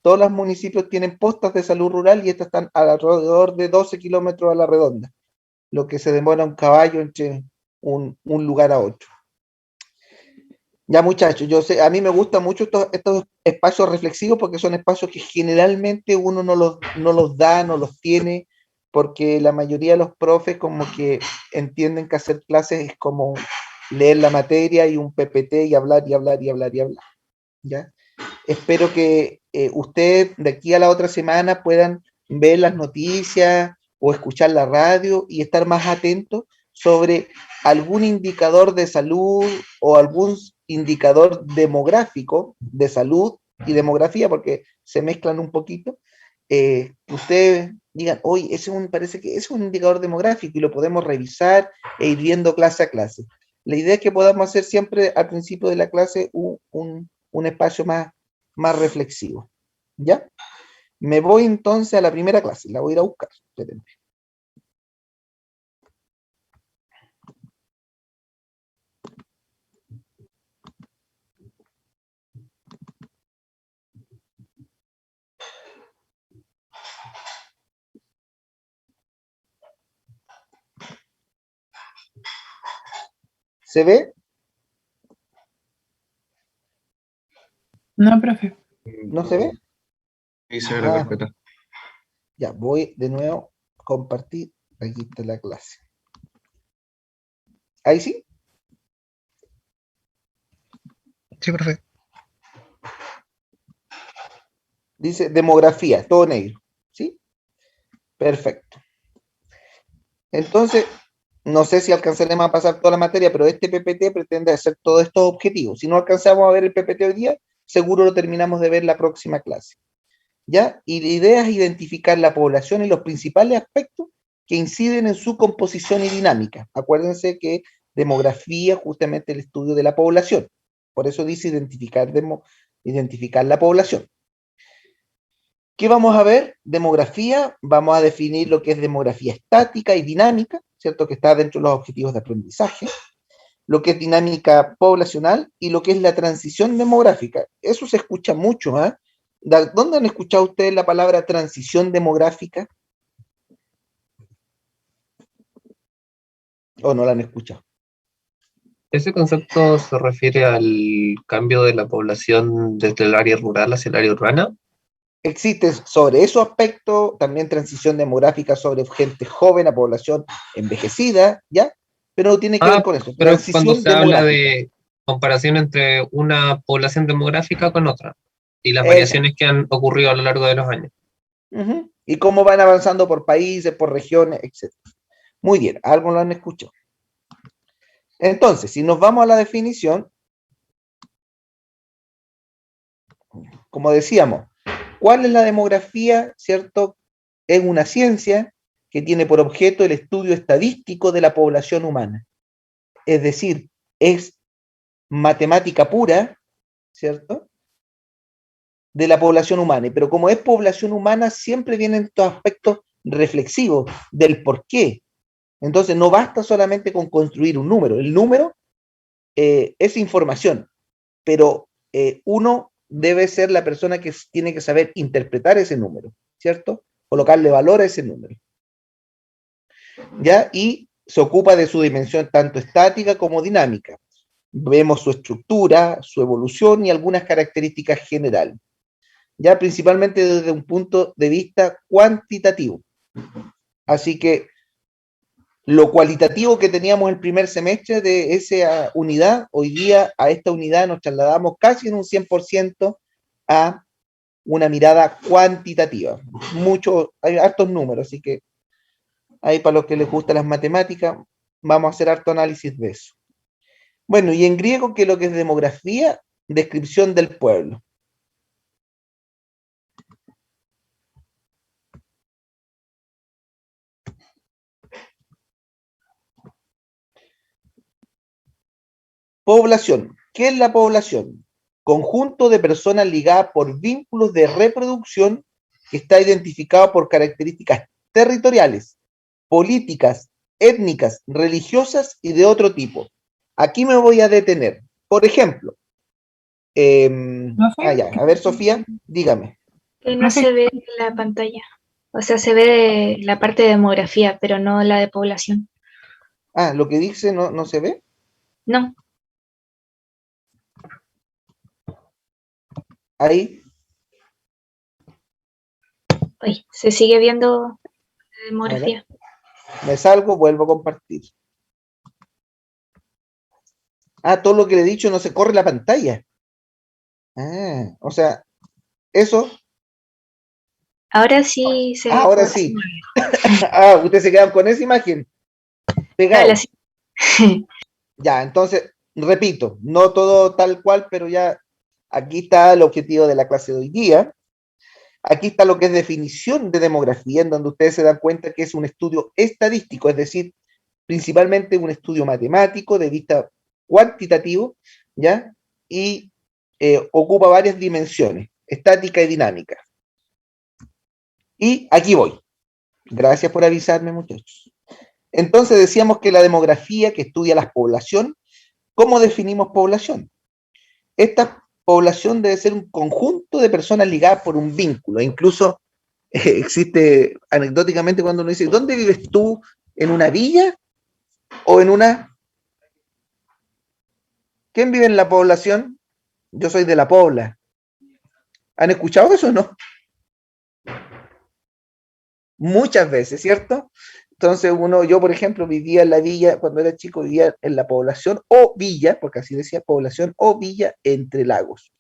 todos los municipios tienen postas de salud rural y estas están alrededor de 12 kilómetros a la redonda, lo que se demora un caballo entre un lugar a otro. Ya, muchachos, yo sé, a mí me gustan mucho estos espacios reflexivos porque son espacios que generalmente uno no los da, no los tiene, porque la mayoría de los profes como que entienden que hacer clases es como leer la materia y un PPT y hablar y hablar y hablar y hablar, ¿ya? Espero que ustedes de aquí a la otra semana puedan ver las noticias o escuchar la radio y estar más atentos sobre algún indicador de salud o algún indicador demográfico de salud y demografía, porque se mezclan un poquito. Ustedes digan, oye, parece que es un indicador demográfico y lo podemos revisar e ir viendo clase a clase. La idea es que podamos hacer siempre al principio de la clase un espacio más reflexivo, ¿ya? Me voy entonces a la primera clase, la voy a ir a buscar. Espérenme. ¿Se ve? No, profe. ¿No se ve? Sí, se ve la carpeta. Ya, voy de nuevo a compartir. Aquí está la clase. ¿Ahí sí? Sí, profe. Dice demografía, todo negro. ¿Sí? Perfecto. Entonces, no sé si alcanzaremos a pasar toda la materia, pero este PPT pretende hacer todos estos objetivos. Si no alcanzamos a ver el PPT hoy día, seguro lo terminamos de ver la próxima clase. ¿Ya? Y la idea es identificar la población y los principales aspectos que inciden en su composición y dinámica. Acuérdense que demografía es justamente el estudio de la población. Por eso dice identificar la población. ¿Qué vamos a ver? Demografía, vamos a definir lo que es demografía estática y dinámica, ¿cierto? Que está dentro de los objetivos de aprendizaje. Lo que es dinámica poblacional y lo que es la transición demográfica. Eso se escucha mucho, ¿eh? ¿Dónde han escuchado ustedes la palabra transición demográfica? ¿O no la han escuchado? ¿Ese concepto se refiere al cambio de la población desde el área rural hacia el área urbana? Existe sobre esos aspectos también transición demográfica sobre gente joven a población envejecida, ¿ya? Pero no tiene que ver con eso. Pero cuando Transición se habla demográfica. de comparación entre una población demográfica con otra y las Exacto. variaciones que han ocurrido a lo largo de los años. Y cómo van avanzando por países, por regiones, etc. Muy bien, algo lo han escuchado. Entonces, si nos vamos a la definición, como decíamos, ¿cuál es la demografía? ¿Cierto? Es una ciencia que tiene por objeto el estudio estadístico de la población humana. Es decir, es matemática pura, ¿cierto? De la población humana. Pero como es población humana, siempre vienen estos aspectos reflexivos del por qué. Entonces, no basta solamente con construir un número. El número es información, pero uno debe ser la persona que tiene que saber interpretar ese número, ¿cierto? Colocarle valor a ese número. ¿Ya? Y se ocupa de su dimensión tanto estática como dinámica. Vemos su estructura, su evolución y algunas características generales. Ya principalmente desde un punto de vista cuantitativo. Así que Lo cualitativo que teníamos el primer semestre de esa unidad, hoy día a esta unidad nos trasladamos casi en un 100% a una mirada cuantitativa. Hay hartos números, así que ahí para los que les gustan las matemáticas, vamos a hacer harto análisis de eso. Bueno, y en griego, ¿qué es lo que es demografía? Descripción del pueblo. Población. ¿Qué es la población? Conjunto de personas ligadas por vínculos de reproducción que está identificado por características territoriales, políticas, étnicas, religiosas y de otro tipo. Aquí me voy a detener. Por ejemplo, a ver, Sofía, dígame. Que no se ve en la pantalla. O sea, se ve la parte de demografía, pero no la de población. Ah, lo que dice no se ve. No. Ahí. Ay, se sigue viendo demografía. Me salgo, vuelvo a compartir. Ah, todo lo que le he dicho no se corre la pantalla. Ah, o sea, eso. Ahora sí se ve. Ahora sí. Ah, ustedes se quedan con esa imagen. Pegado. Ya, entonces, repito, no todo tal cual, pero ya aquí está el objetivo de la clase de hoy día. Aquí está lo que es definición de demografía, en donde ustedes se dan cuenta que es un estudio estadístico, es decir, principalmente un estudio matemático de vista cuantitativo, ¿ya? Y ocupa varias dimensiones, estática y dinámica. Y aquí voy. Gracias por avisarme, muchachos. Entonces decíamos que la demografía, que estudia la población, ¿cómo definimos población? Esta población debe ser un conjunto de personas ligadas por un vínculo. Incluso existe anecdóticamente cuando uno dice, ¿dónde vives tú? ¿En una villa o en una? ¿Quién vive en la población? Yo soy de la Pobla. ¿Han escuchado eso o no? Muchas veces, ¿cierto? Entonces yo por ejemplo vivía en la villa, cuando era chico vivía en la población o villa, porque así decía población o villa Entre Lagos.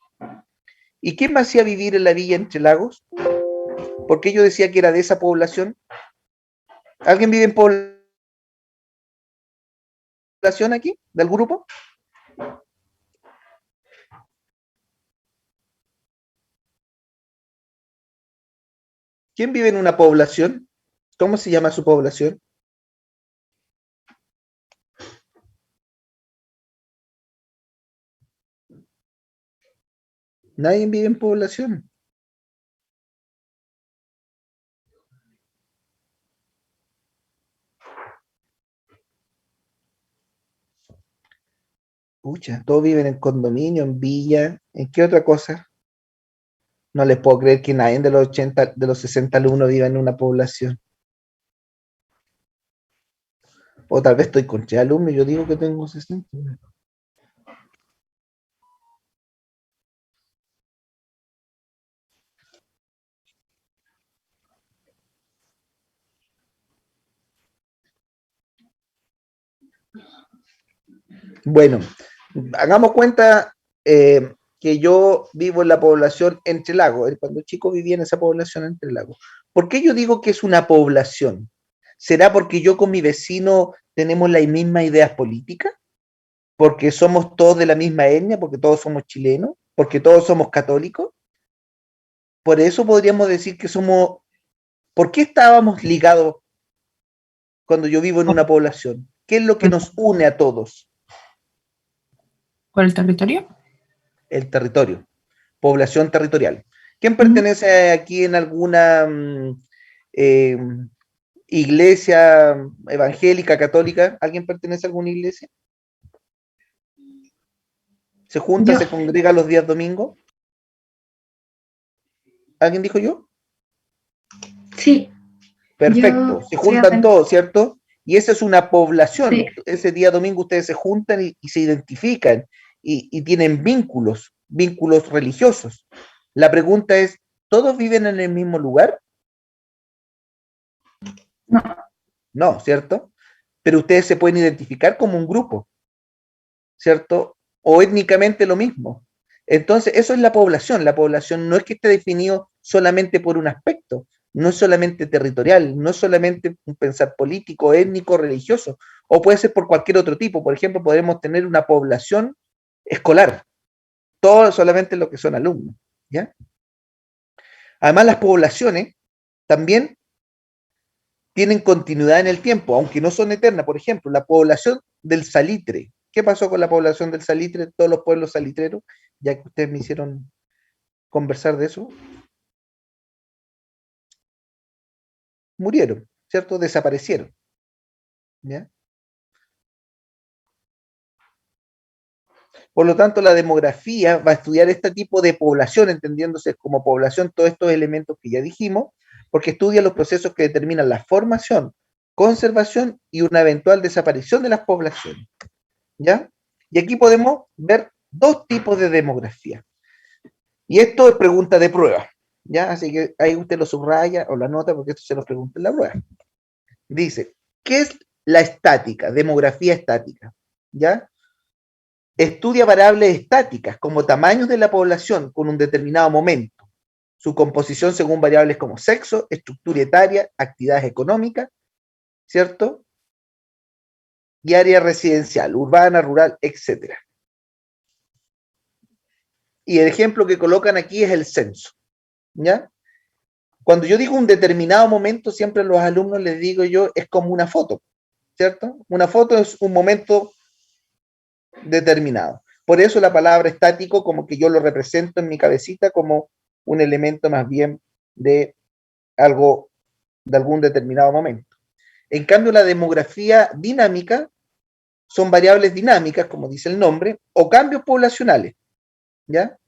¿Y quién me hacía vivir en la villa Entre Lagos? ¿Por qué yo decía que era de esa población? ¿Alguien vive en población aquí, del grupo? ¿Quién vive en una población? ¿Cómo se llama su población? Nadie vive en población. Pucha, todos viven en condominio, en villa. ¿En qué otra cosa? No les puedo creer que nadie de los 80, de los 60 alumnos viva en una población. O tal vez estoy con 3 alumnos y yo digo que tengo 60. Bueno, hagamos cuenta que yo vivo en la población Entre Lagos. Cuando chico vivía en esa población Entre Lagos. ¿Por qué yo digo que es una población? ¿Será porque yo con mi vecino tenemos las mismas ideas políticas? ¿Porque somos todos de la misma etnia? ¿Porque todos somos chilenos? ¿Porque todos somos católicos? Por eso podríamos decir que somos... ¿Por qué estábamos ligados cuando yo vivo en una población? ¿Qué es lo que nos une a todos? ¿Por el territorio? El territorio, población territorial. ¿Quién pertenece aquí en alguna iglesia evangélica, católica? ¿Alguien pertenece a alguna iglesia? ¿Se junta, se congrega los días domingos? ¿Alguien dijo yo? Sí. Perfecto, se juntan todos, ¿cierto? Y esa es una población. Sí. Ese día domingo ustedes se juntan y se identifican y tienen vínculos religiosos. La pregunta es, ¿todos viven en el mismo lugar? No. No, ¿cierto? pero ustedes se pueden identificar como un grupo, ¿cierto? O étnicamente lo mismo. Entonces, eso es la población. La población no es que esté definido solamente por un aspecto, no es solamente territorial, no es solamente un pensar político, étnico, religioso, o puede ser por cualquier otro tipo. Por ejemplo, podemos tener una población escolar, todo solamente lo que son alumnos, ¿ya? Además, las poblaciones también tienen continuidad en el tiempo, aunque no son eternas. Por ejemplo, la población del Salitre. ¿Qué pasó con la población del Salitre, todos los pueblos salitreros? Ya que ustedes me hicieron conversar de eso. Murieron, ¿cierto? Desaparecieron, ¿ya? Por lo tanto, la demografía va a estudiar este tipo de población, entendiéndose como población todos estos elementos que ya dijimos, porque estudia los procesos que determinan la formación, conservación y una eventual desaparición de las poblaciones, ¿ya? Y aquí podemos ver dos tipos de demografía. Y esto es pregunta de prueba, ¿ya? Así que ahí usted lo subraya o la nota porque esto se lo pregunta en la prueba. Dice, ¿qué es la estática? Demografía estática, ¿ya? Estudia variables estáticas como tamaños de la población con un determinado momento, su composición según variables como sexo, estructura etaria, actividades económicas, ¿cierto? Y área residencial, urbana, rural, etc. Y el ejemplo que colocan aquí es el censo, ¿ya? Cuando yo digo un determinado momento, siempre a los alumnos les digo yo, es como una foto, ¿cierto? Una foto es un momento determinado. Por eso la palabra estático, como que yo lo represento en mi cabecita como un elemento más bien de algo, de algún determinado momento. En cambio, la demografía dinámica son variables dinámicas, como dice el nombre, o cambios poblacionales, ¿ya?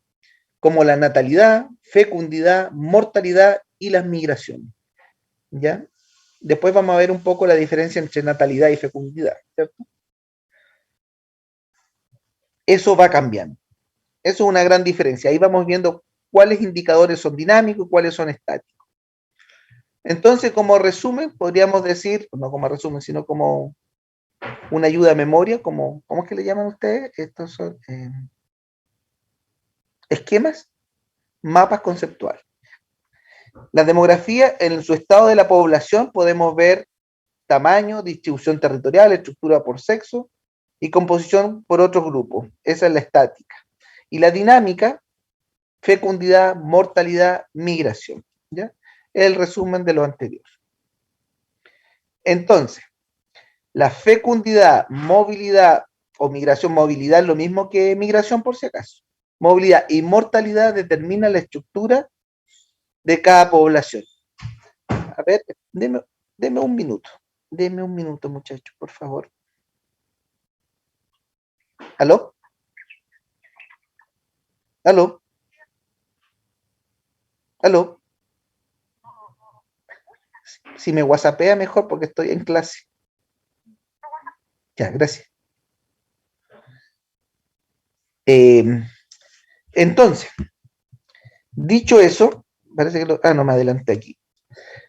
Como la natalidad, fecundidad, mortalidad y las migraciones, ¿ya? Después vamos a ver un poco la diferencia entre natalidad y fecundidad, ¿cierto? Eso va cambiando. Eso es una gran diferencia. Ahí vamos viendo cuáles indicadores son dinámicos y cuáles son estáticos. Entonces, como resumen, podríamos decir, no como resumen, sino como una ayuda a memoria, como, ¿cómo es que le llaman ustedes? Estos son esquemas, mapas conceptuales. La demografía, en su estado de la población, podemos ver tamaño, distribución territorial, estructura por sexo y composición por otros grupos. Esa es la estática. Y la dinámica, fecundidad, mortalidad, migración, ¿ya? El resumen de lo anterior. Entonces, la fecundidad, movilidad o migración, movilidad es lo mismo que migración por si acaso. Movilidad y mortalidad determinan la estructura de cada población. A ver, deme un minuto. Deme un minuto, muchachos, por favor. ¿Aló? ¿Aló? ¿Aló? Si me whatsappea mejor porque estoy en clase. Ya, gracias. Entonces, dicho eso, parece que no me adelanté aquí.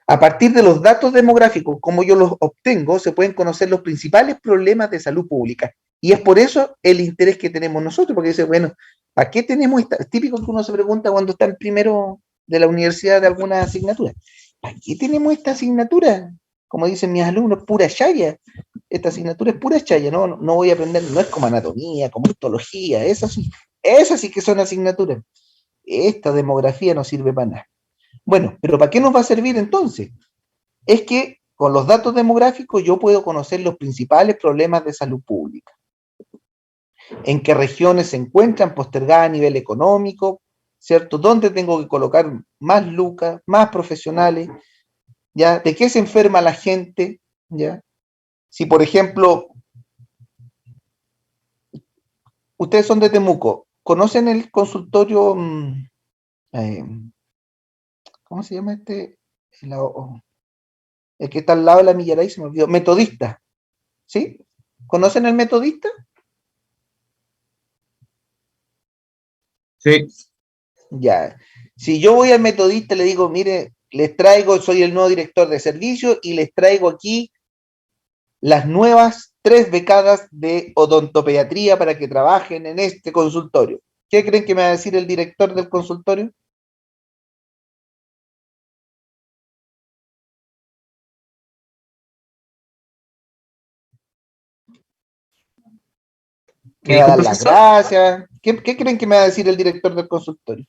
A partir de los datos demográficos, como yo los obtengo, se pueden conocer los principales problemas de salud pública. Y es por eso el interés que tenemos nosotros, porque dice, bueno, ¿para qué tenemos esta? Es típico que uno se pregunta cuando está en primero de la universidad de alguna asignatura. ¿Para qué tenemos esta asignatura? Como dicen mis alumnos, pura chaya. Esta asignatura es pura chaya, no voy a aprender, no es como anatomía, como histología, esas sí que son asignaturas. Esta demografía no sirve para nada. Bueno, pero ¿para qué nos va a servir entonces? Es que con los datos demográficos yo puedo conocer los principales problemas de salud pública. En qué regiones se encuentran postergadas a nivel económico, ¿cierto? ¿Dónde tengo que colocar más lucas, más profesionales? ¿Ya? ¿De qué se enferma la gente? ¿Ya? Si, por ejemplo, ustedes son de Temuco, ¿conocen el consultorio, ¿cómo se llama este? El que está al lado de la Millaray, se me olvidó, Metodista, ¿sí? ¿Conocen el Metodista? Sí. Ya. Si yo voy al Metodista y le digo, mire, les traigo, soy el nuevo director de servicio y les traigo aquí las nuevas 3 becadas de odontopediatría para que trabajen en este consultorio. ¿Qué creen que me va a decir el director del consultorio? Me va a dar las gracias. ¿Qué creen que me va a decir el director del consultorio?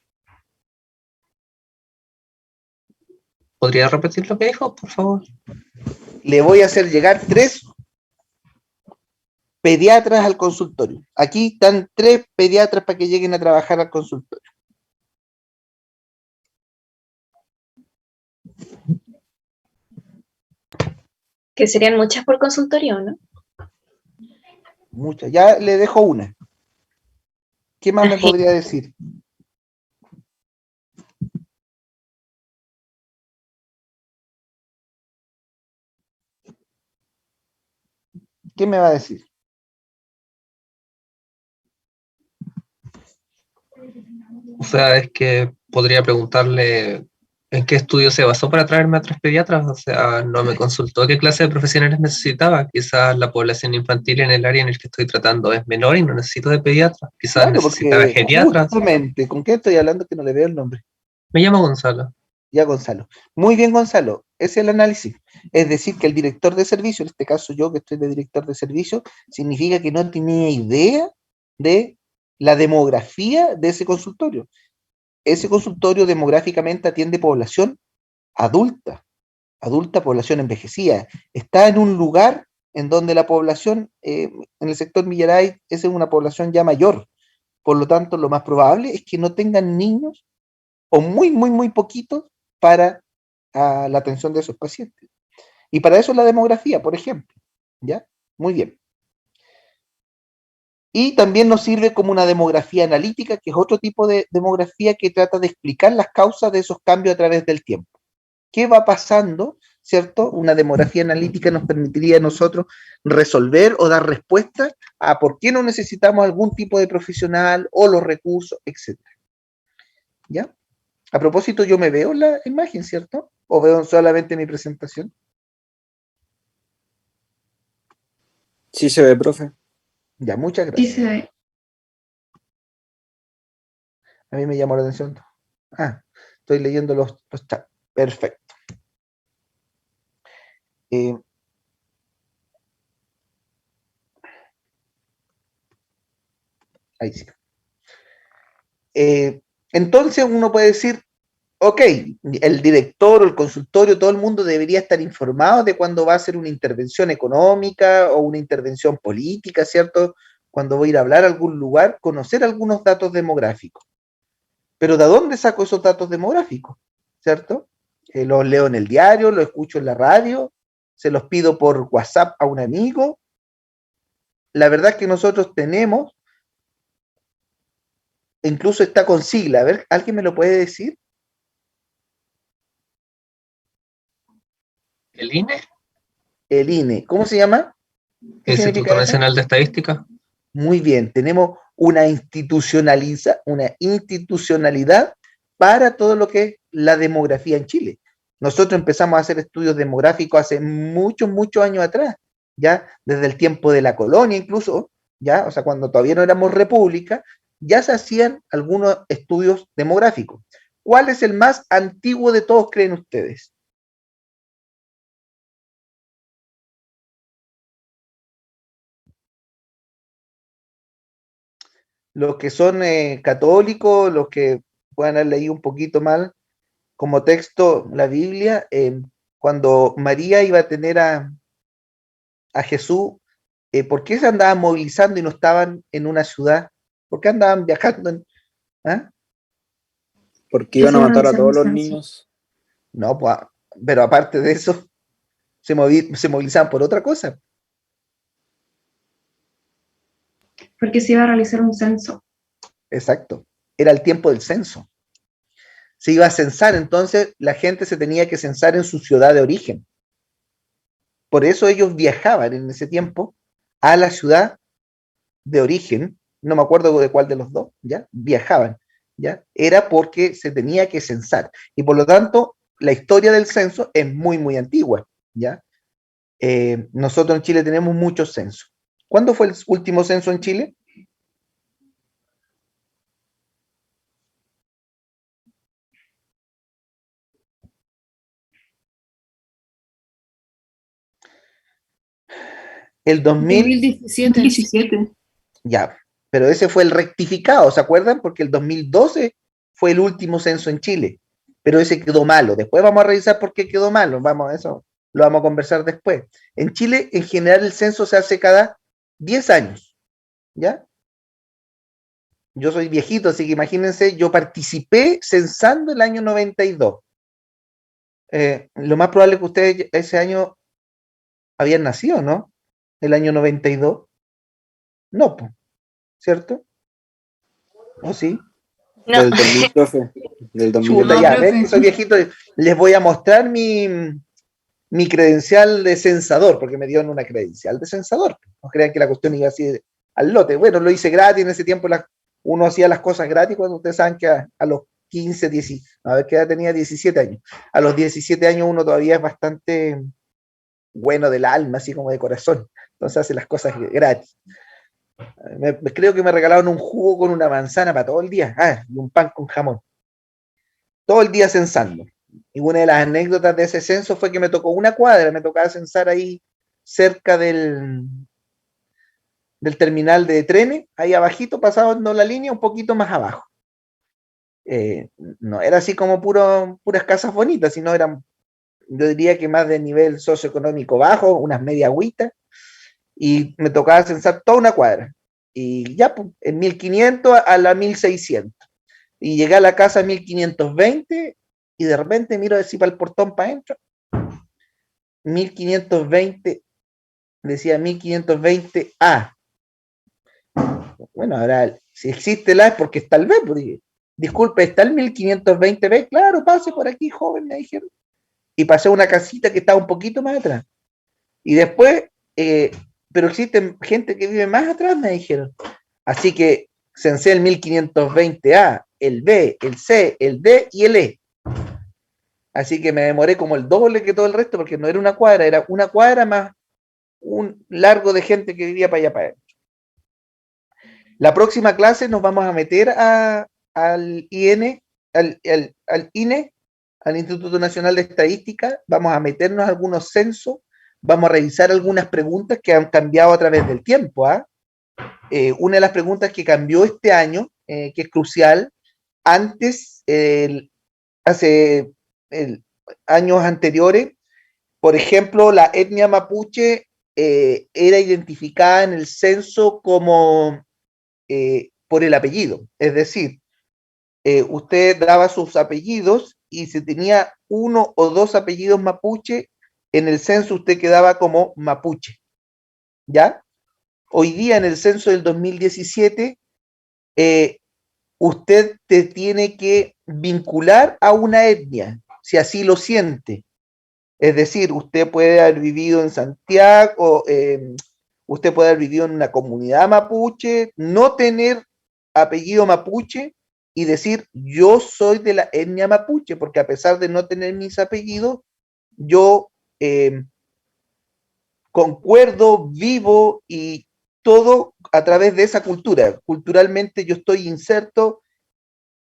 ¿Podría repetir lo que dijo, por favor? Le voy a hacer llegar 3 pediatras al consultorio. Aquí están 3 pediatras para que lleguen a trabajar al consultorio. Que serían muchas por consultorio, ¿no? Muchas. Ya le dejo una. ¿Qué más me podría decir? ¿Qué me va a decir? O sea, es que podría preguntarle en qué estudio se basó para traerme a 3 pediatras. O sea, no me consultó qué clase de profesionales necesitaba. Quizás la población infantil en el área en el que estoy tratando es menor y no necesito de pediatras. Quizás Claro, necesitaba porque geriatras. justamente, ¿con qué estoy hablando que no le veo el nombre? Me llamo Gonzalo. Ya, Gonzalo. Muy bien, Gonzalo. Ese es el análisis. Es decir, que el director de servicio, en este caso yo que estoy de director de servicio, significa que no tenía idea de la demografía de ese consultorio. Ese consultorio demográficamente atiende población adulta, población envejecida. Está en un lugar en donde la población, en el sector Millaray, es una población ya mayor. Por lo tanto, lo más probable es que no tengan niños o muy, muy, muy poquitos para la atención de esos pacientes. Y para eso la demografía, por ejemplo. ¿Ya? Muy bien. Y también nos sirve como una demografía analítica, que es otro tipo de demografía que trata de explicar las causas de esos cambios a través del tiempo. ¿Qué va pasando? ¿Cierto? Una demografía analítica nos permitiría a nosotros resolver o dar respuestas a por qué no necesitamos algún tipo de profesional o los recursos, etc. ¿Ya? A propósito, yo me veo en la imagen, ¿cierto? ¿O veo solamente mi presentación? Sí se ve, profe. Ya, muchas gracias. Sí se ve. A mí me llamó la atención. Estoy leyendo los chats. Perfecto. Ahí sí. Entonces uno puede decir, ok, el director o el consultorio, todo el mundo debería estar informado de cuándo va a ser una intervención económica o una intervención política, ¿cierto? Cuando voy a ir a hablar a algún lugar, conocer algunos datos demográficos. Pero ¿de dónde saco esos datos demográficos? ¿Cierto? Los leo en el diario, los escucho en la radio, se los pido por WhatsApp a un amigo. La verdad es que nosotros tenemos, incluso está con sigla, a ver, ¿alguien me lo puede decir? ¿El INE? El INE. ¿Cómo se llama? ¿Qué Instituto significa eso? Nacional de Estadística. Muy bien, tenemos una institucionalidad para todo lo que es la demografía en Chile. Nosotros empezamos a hacer estudios demográficos hace muchos, muchos años atrás, ya desde el tiempo de la colonia incluso, ya, o sea, cuando todavía no éramos república, ya se hacían algunos estudios demográficos. ¿Cuál es el más antiguo de todos, creen ustedes? Los que son católicos, los que puedan haber leído un poquito mal como texto la Biblia, cuando María iba a tener a Jesús, ¿por qué se andaban movilizando y no estaban en una ciudad? ¿Por qué andaban viajando? ¿Ah? Porque iban a matar a todos los niños. No, pues, pero aparte de eso, se movilizaban por otra cosa. Porque se iba a realizar un censo. Exacto. Era el tiempo del censo. Se iba a censar, entonces la gente se tenía que censar en su ciudad de origen. Por eso ellos viajaban en ese tiempo a la ciudad de origen, no me acuerdo de cuál de los dos, ¿ya? Viajaban, ¿ya? Era porque se tenía que censar. Y por lo tanto, la historia del censo es muy, muy antigua, ¿ya? nosotros en Chile tenemos muchos censos. ¿Cuándo fue el último censo en Chile? El 2017. Ya, pero ese fue el rectificado, ¿se acuerdan? Porque el 2012 fue el último censo en Chile, pero ese quedó malo. Después vamos a revisar por qué quedó malo, eso lo vamos a conversar después. En Chile, en general, el censo se hace cada 10 años, ¿ya? Yo soy viejito, así que imagínense, yo participé censando el año 92. Lo más probable es que ustedes ese año habían nacido, ¿no? El año 92. No, pues, ¿cierto? ¿O sí? No. Del 2000, profe. Del 2000. Chuta, ya, ven que soy viejito. Les voy a mostrar mi credencial de censador, porque me dieron una credencial de censador. No crean que la cuestión iba así al lote. Bueno, lo hice gratis en ese tiempo. Uno hacía las cosas gratis cuando ustedes saben que a los 15, 10, a ver qué edad tenía, 17 años. A los 17 años uno todavía es bastante bueno del alma, así como de corazón. Entonces hace las cosas gratis. Creo que me regalaron un jugo con una manzana para todo el día. Y un pan con jamón. Todo el día censando. Y una de las anécdotas de ese censo fue que me tocó una cuadra, me tocaba censar ahí cerca del terminal de trenes, ahí abajito, pasando la línea, un poquito más abajo. No era así como puras casas bonitas, sino eran, yo diría que más de nivel socioeconómico bajo, unas media agüitas, y me tocaba censar toda una cuadra. Y ya, pues, en 1500 a la 1600. Y llegué a la casa 1520, y de repente miro decir para el portón para adentro, 1520, decía 1520A. Bueno, ahora, si existe la es porque está el B, pues, disculpe, ¿está el 1520B? Claro, pase por aquí, joven, me dijeron. Y pasé a una casita que estaba un poquito más atrás. Y después, pero existe gente que vive más atrás, me dijeron. Así que censé el 1520A, el B, el C, el D y el E. Así que me demoré como el doble que todo el resto, porque no era una cuadra más un largo de gente que vivía para allá para adentro. La próxima clase nos vamos a meter al INE, al INE, al Instituto Nacional de Estadística, vamos a meternos a algunos censos, vamos a revisar algunas preguntas que han cambiado a través del tiempo. Una de las preguntas que cambió este año, que es crucial, antes, hace años anteriores, por ejemplo, la etnia mapuche era identificada en el censo como por el apellido, es decir, usted daba sus apellidos y si tenía uno o dos apellidos mapuche, en el censo usted quedaba como mapuche, ¿ya? Hoy día en el censo del 2017, usted te tiene que vincular a una etnia, si así lo siente. Es decir, usted puede haber vivido en Santiago, usted puede haber vivido en una comunidad mapuche, no tener apellido mapuche y decir, yo soy de la etnia mapuche, porque a pesar de no tener mis apellidos, yo concuerdo, vivo y todo a través de esa cultura. Culturalmente yo estoy inserto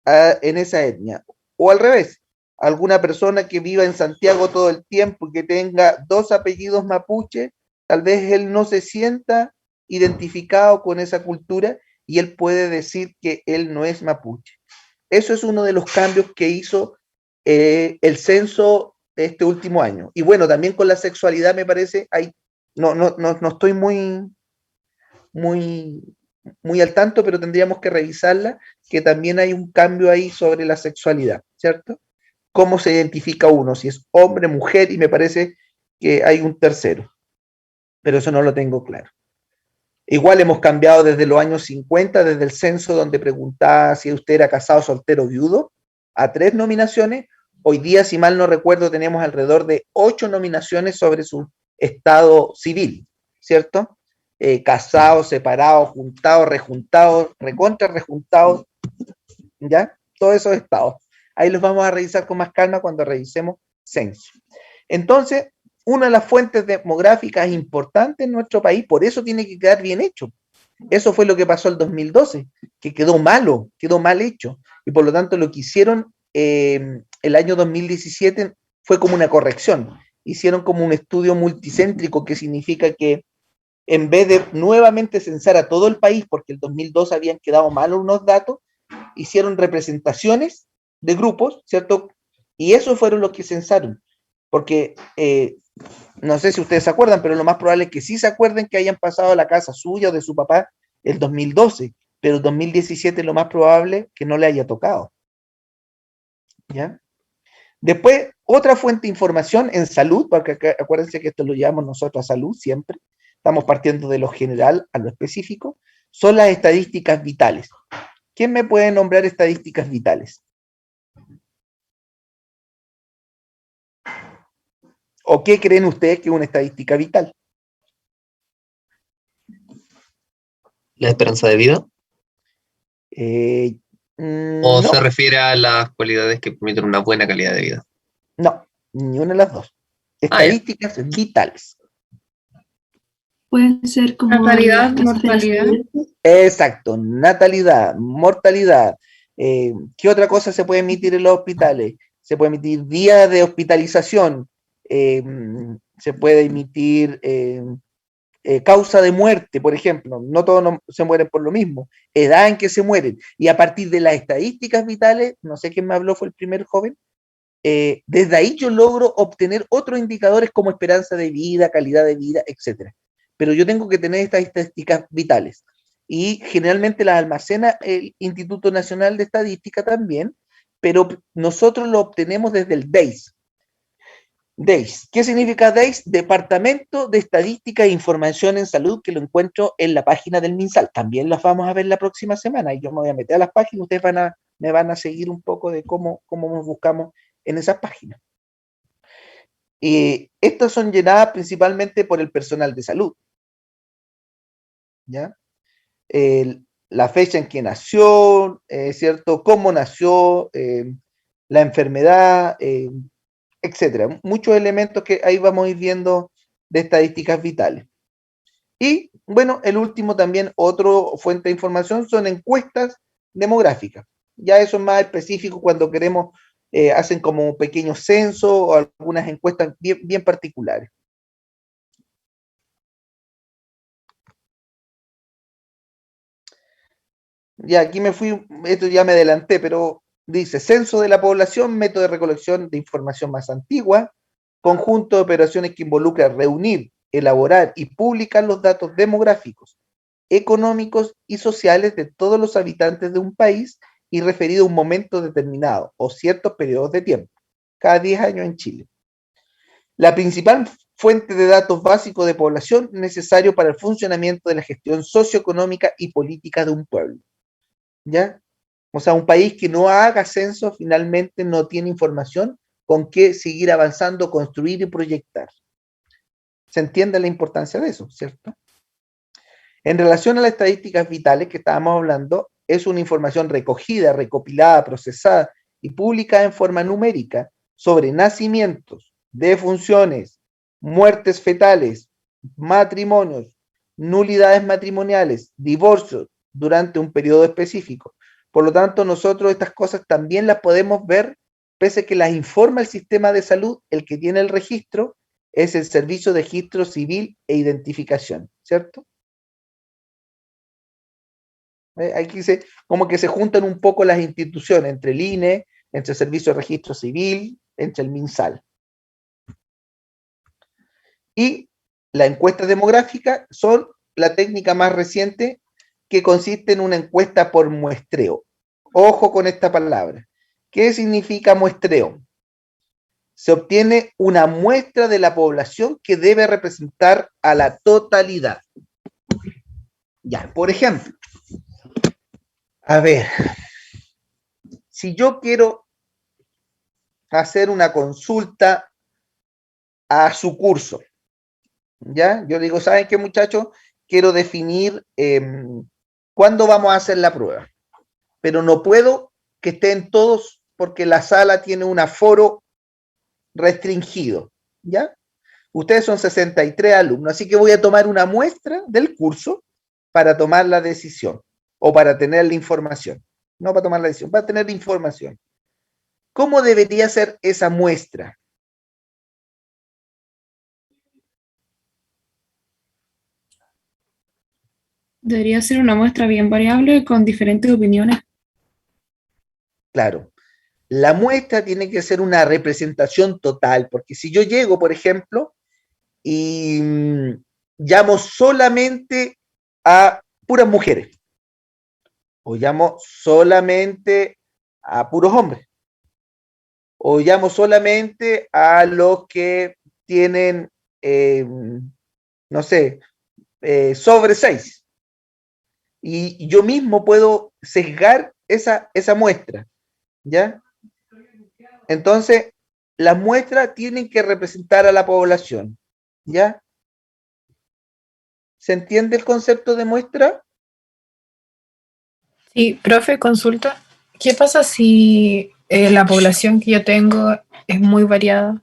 en esa etnia. O al revés, alguna persona que viva en Santiago todo el tiempo y que tenga dos apellidos mapuche, tal vez él no se sienta identificado con esa cultura y él puede decir que él no es mapuche. Eso es uno de los cambios que hizo el censo este último año. Y bueno, también con la sexualidad me parece, no estoy muy al tanto, pero tendríamos que revisarla, que también hay un cambio ahí sobre la sexualidad, ¿cierto? Cómo se identifica uno, si es hombre, mujer, y me parece que hay un tercero, pero eso no lo tengo claro. Igual hemos cambiado desde los años 50, desde el censo donde preguntaba si usted era casado, soltero o viudo, a 3 nominaciones. Hoy día, si mal no recuerdo, tenemos alrededor de 8 nominaciones sobre su estado civil, ¿cierto? Casados, separados, juntados, rejuntados, recontra rejuntados, ¿ya? Todos esos estados. Ahí los vamos a revisar con más calma cuando revisemos censo. Entonces, una de las fuentes demográficas importantes en nuestro país, por eso tiene que quedar bien hecho. Eso fue lo que pasó el 2012, que quedó mal hecho, y por lo tanto lo que hicieron el año 2017 fue como una corrección. Hicieron como un estudio multicéntrico, que significa que en vez de nuevamente censar a todo el país, porque el 2002 habían quedado mal unos datos, hicieron representaciones de grupos, ¿cierto? Y esos fueron los que censaron, porque no sé si ustedes se acuerdan, pero lo más probable es que sí se acuerden que hayan pasado a la casa suya o de su papá el 2012, pero el 2017 lo más probable que no le haya tocado. ¿Ya? Después, otra fuente de información en salud, porque acá, acuérdense que esto lo llamamos nosotros a salud siempre, estamos partiendo de lo general a lo específico, son las estadísticas vitales. ¿Quién me puede nombrar estadísticas vitales? ¿O qué creen ustedes que es una estadística vital? ¿La esperanza de vida? ¿O No, se refiere a las cualidades que permiten una buena calidad de vida? no, ni una de las dos. Ah, ya. Estadísticas vitales. Pueden ser como Natalidad, las tasas de mortalidad. nacimiento. Exacto, natalidad, mortalidad. ¿Qué otra cosa se puede emitir en los hospitales? Se puede emitir días de hospitalización, se puede emitir causa de muerte, por ejemplo. No todos se mueren por lo mismo, edad en que se mueren. Y a partir de las estadísticas vitales, no sé quién me habló, fue el primer joven, desde ahí yo logro obtener otros indicadores como esperanza de vida, calidad de vida, etc. Pero yo tengo que tener estas estadísticas vitales. Y generalmente las almacena el Instituto Nacional de Estadística también, pero nosotros lo obtenemos desde el DEIS. DEIS. ¿Qué significa DEIS? Departamento de Estadística e Información en Salud, que lo encuentro en la página del MinSal. También las vamos a ver la próxima semana, y yo me voy a meter a las páginas, ustedes me van a seguir un poco de cómo nos buscamos en esas páginas. Y estas son llenadas principalmente por el personal de salud. ¿Ya? La fecha en que nació, ¿cierto? Cómo nació, la enfermedad, etcétera. Muchos elementos que ahí vamos a ir viendo de estadísticas vitales. Y, bueno, el último también, otro fuente de información, son encuestas demográficas. Ya eso es más específico cuando queremos, hacen como un pequeño censo o algunas encuestas bien particulares. Ya aquí me fui, esto ya me adelanté, pero dice, censo de la población, método de recolección de información más antigua, conjunto de operaciones que involucra reunir, elaborar y publicar los datos demográficos, económicos y sociales de todos los habitantes de un país y referido a un momento determinado o ciertos periodos de tiempo, cada 10 años en Chile. La principal fuente de datos básicos de población necesario para el funcionamiento de la gestión socioeconómica y política de un pueblo. ¿Ya? O sea, un país que no haga censo finalmente no tiene información con qué seguir avanzando, construir y proyectar. ¿Se entiende la importancia de eso, cierto? En relación a las estadísticas vitales que estábamos hablando, es una información recogida, recopilada, procesada y publicada en forma numérica sobre nacimientos, defunciones, muertes fetales, matrimonios, nulidades matrimoniales, divorcios, durante un periodo específico. Por lo tanto, nosotros estas cosas también las podemos ver, pese a que las informa el sistema de salud, el que tiene el registro es el Servicio de Registro Civil e Identificación, ¿cierto? Aquí como que se juntan un poco las instituciones, entre el INE, entre el Servicio de Registro Civil, entre el MinSal. Y la encuesta demográfica son la técnica más reciente, que consiste en una encuesta por muestreo. Ojo con esta palabra. ¿Qué significa muestreo? Se obtiene una muestra de la población que debe representar a la totalidad. Ya, por ejemplo, a ver, si yo quiero hacer una consulta a su curso, ¿ya? Yo digo, ¿saben qué, muchachos? Quiero definir cuándo vamos a hacer la prueba, pero no puedo que estén todos porque la sala tiene un aforo restringido, ¿ya? Ustedes son 63 alumnos, así que voy a tomar una muestra del curso para tomar la decisión o para tener la información. No para tomar la decisión, para tener la información. ¿Cómo debería ser esa muestra? Debería ser una muestra bien variable con diferentes opiniones. Claro. La muestra tiene que ser una representación total, porque si yo llego, por ejemplo, y llamo solamente a puras mujeres, o llamo solamente a puros hombres, o llamo solamente a los que tienen, no sé, sobre 6, y yo mismo puedo sesgar esa muestra, ¿ya? Entonces, las muestras tienen que representar a la población, ¿ya? ¿Se entiende el concepto de muestra? Sí, profe, consulta. ¿Qué pasa si la población que yo tengo es muy variada?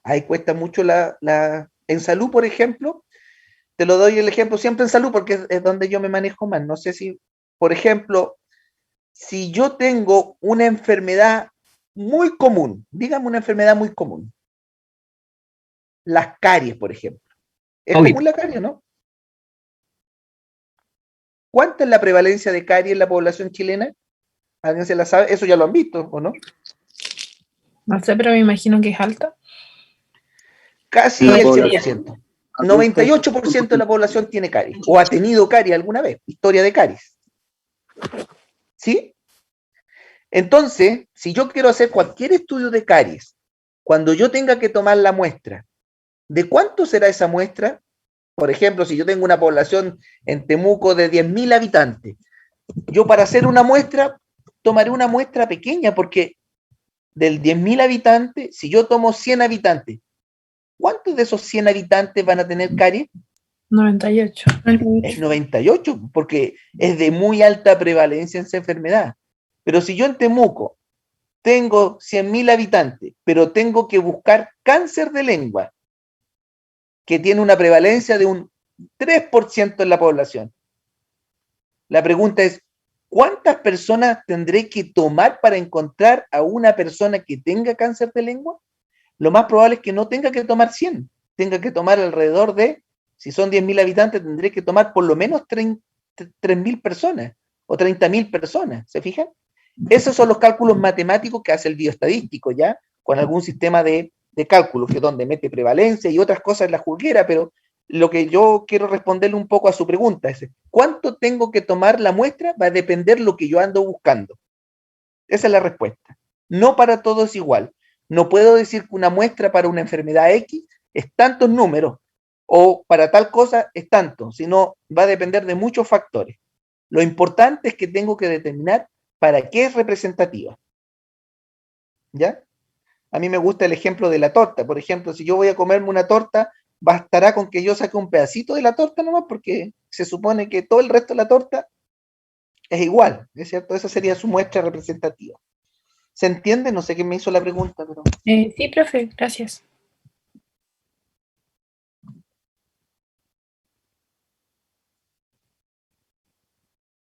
Ahí cuesta mucho en salud, por ejemplo, te lo doy el ejemplo siempre en salud porque es donde yo me manejo más. No sé si, por ejemplo, si yo tengo una enfermedad muy común, dígame una enfermedad muy común, las caries, por ejemplo. Es común la caries, ¿no? ¿Cuánta es la prevalencia de caries en la población chilena? ¿Alguien se la sabe? Eso ya lo han visto, ¿o no? No sé, pero me imagino que es alta. Casi el 100%. 98% de la población tiene caries o ha tenido caries alguna vez, historia de caries. ¿Sí? Entonces, si yo quiero hacer cualquier estudio de caries, cuando yo tenga que tomar la muestra, ¿de cuánto será esa muestra? Por ejemplo, si yo tengo una población en Temuco de 10.000 habitantes, yo para hacer una muestra, tomaré una muestra pequeña, porque del 10.000 habitantes, si yo tomo 100 habitantes, ¿cuántos de esos 100 habitantes van a tener caries? 98. Es 98, porque es de muy alta prevalencia esa enfermedad. Pero si yo en Temuco tengo 100.000 habitantes, pero tengo que buscar cáncer de lengua, que tiene una prevalencia de un 3% en la población. La pregunta es, ¿cuántas personas tendré que tomar para encontrar a una persona que tenga cáncer de lengua? Lo más probable es que no tenga que tomar 100, tenga que tomar alrededor de, si son 10.000 habitantes, tendré que tomar por lo menos 3.000 personas o 30.000 personas, ¿se fijan? Esos son los cálculos matemáticos que hace el bioestadístico, ¿ya? Con algún sistema de cálculo, que es donde mete prevalencia y otras cosas en la juguera, pero lo que yo quiero responderle un poco a su pregunta es, ¿cuánto tengo que tomar la muestra? Va a depender lo que yo ando buscando. Esa es la respuesta. No para todos igual. No puedo decir que una muestra para una enfermedad X es tantos números o para tal cosa es tanto, sino va a depender de muchos factores. Lo importante es que tengo que determinar para qué es representativa. ¿Ya? A mí me gusta el ejemplo de la torta. Por ejemplo, si yo voy a comerme una torta, bastará con que yo saque un pedacito de la torta nomás, porque se supone que todo el resto de la torta es igual, ¿es cierto? Esa sería su muestra representativa. ¿Se entiende? No sé quién me hizo la pregunta, pero... Sí, profe, gracias.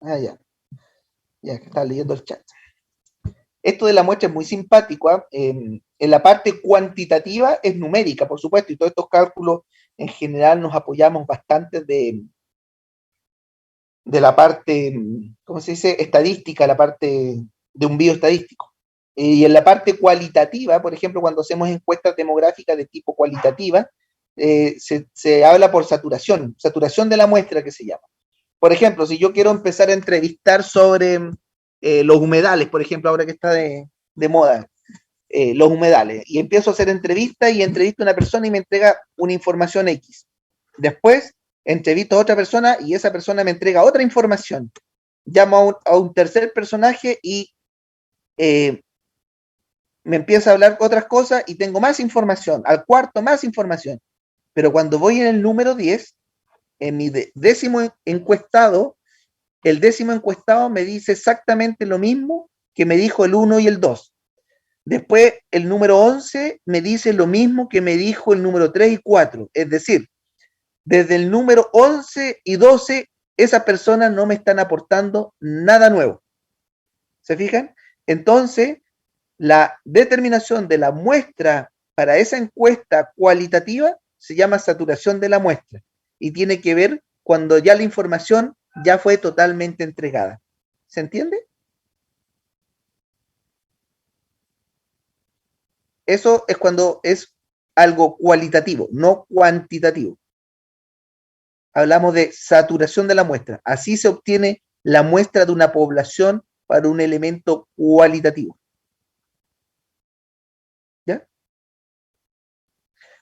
Ah, ya. Ya, que estaba leyendo el chat. Esto de la muestra es muy simpático, ¿eh? En la parte cuantitativa es numérica, por supuesto, y todos estos cálculos en general nos apoyamos bastante de la parte, ¿cómo se dice? Estadística, la parte de un bioestadístico. Y en la parte cualitativa, por ejemplo, cuando hacemos encuestas demográficas de tipo cualitativa, se habla por saturación de la muestra que se llama. Por ejemplo, si yo quiero empezar a entrevistar sobre los humedales, por ejemplo, ahora que está de moda, los humedales, y empiezo a hacer entrevistas y entrevisto a una persona y me entrega una información X. Después entrevisto a otra persona y esa persona me entrega otra información. Llamo a un tercer personaje y me empieza a hablar otras cosas y tengo más información. Al cuarto, más información. Pero cuando voy en el número 10, en mi décimo encuestado, el décimo encuestado me dice exactamente lo mismo que me dijo el 1 y el 2. Después, el número 11 me dice lo mismo que me dijo el número 3 y 4. Es decir, desde el número 11 y 12, esas personas no me están aportando nada nuevo. ¿Se fijan? Entonces, la determinación de la muestra para esa encuesta cualitativa se llama saturación de la muestra y tiene que ver cuando ya la información ya fue totalmente entregada. ¿Se entiende? Eso es cuando es algo cualitativo, no cuantitativo. Hablamos de saturación de la muestra. Así se obtiene la muestra de una población para un elemento cualitativo. ¿Ya?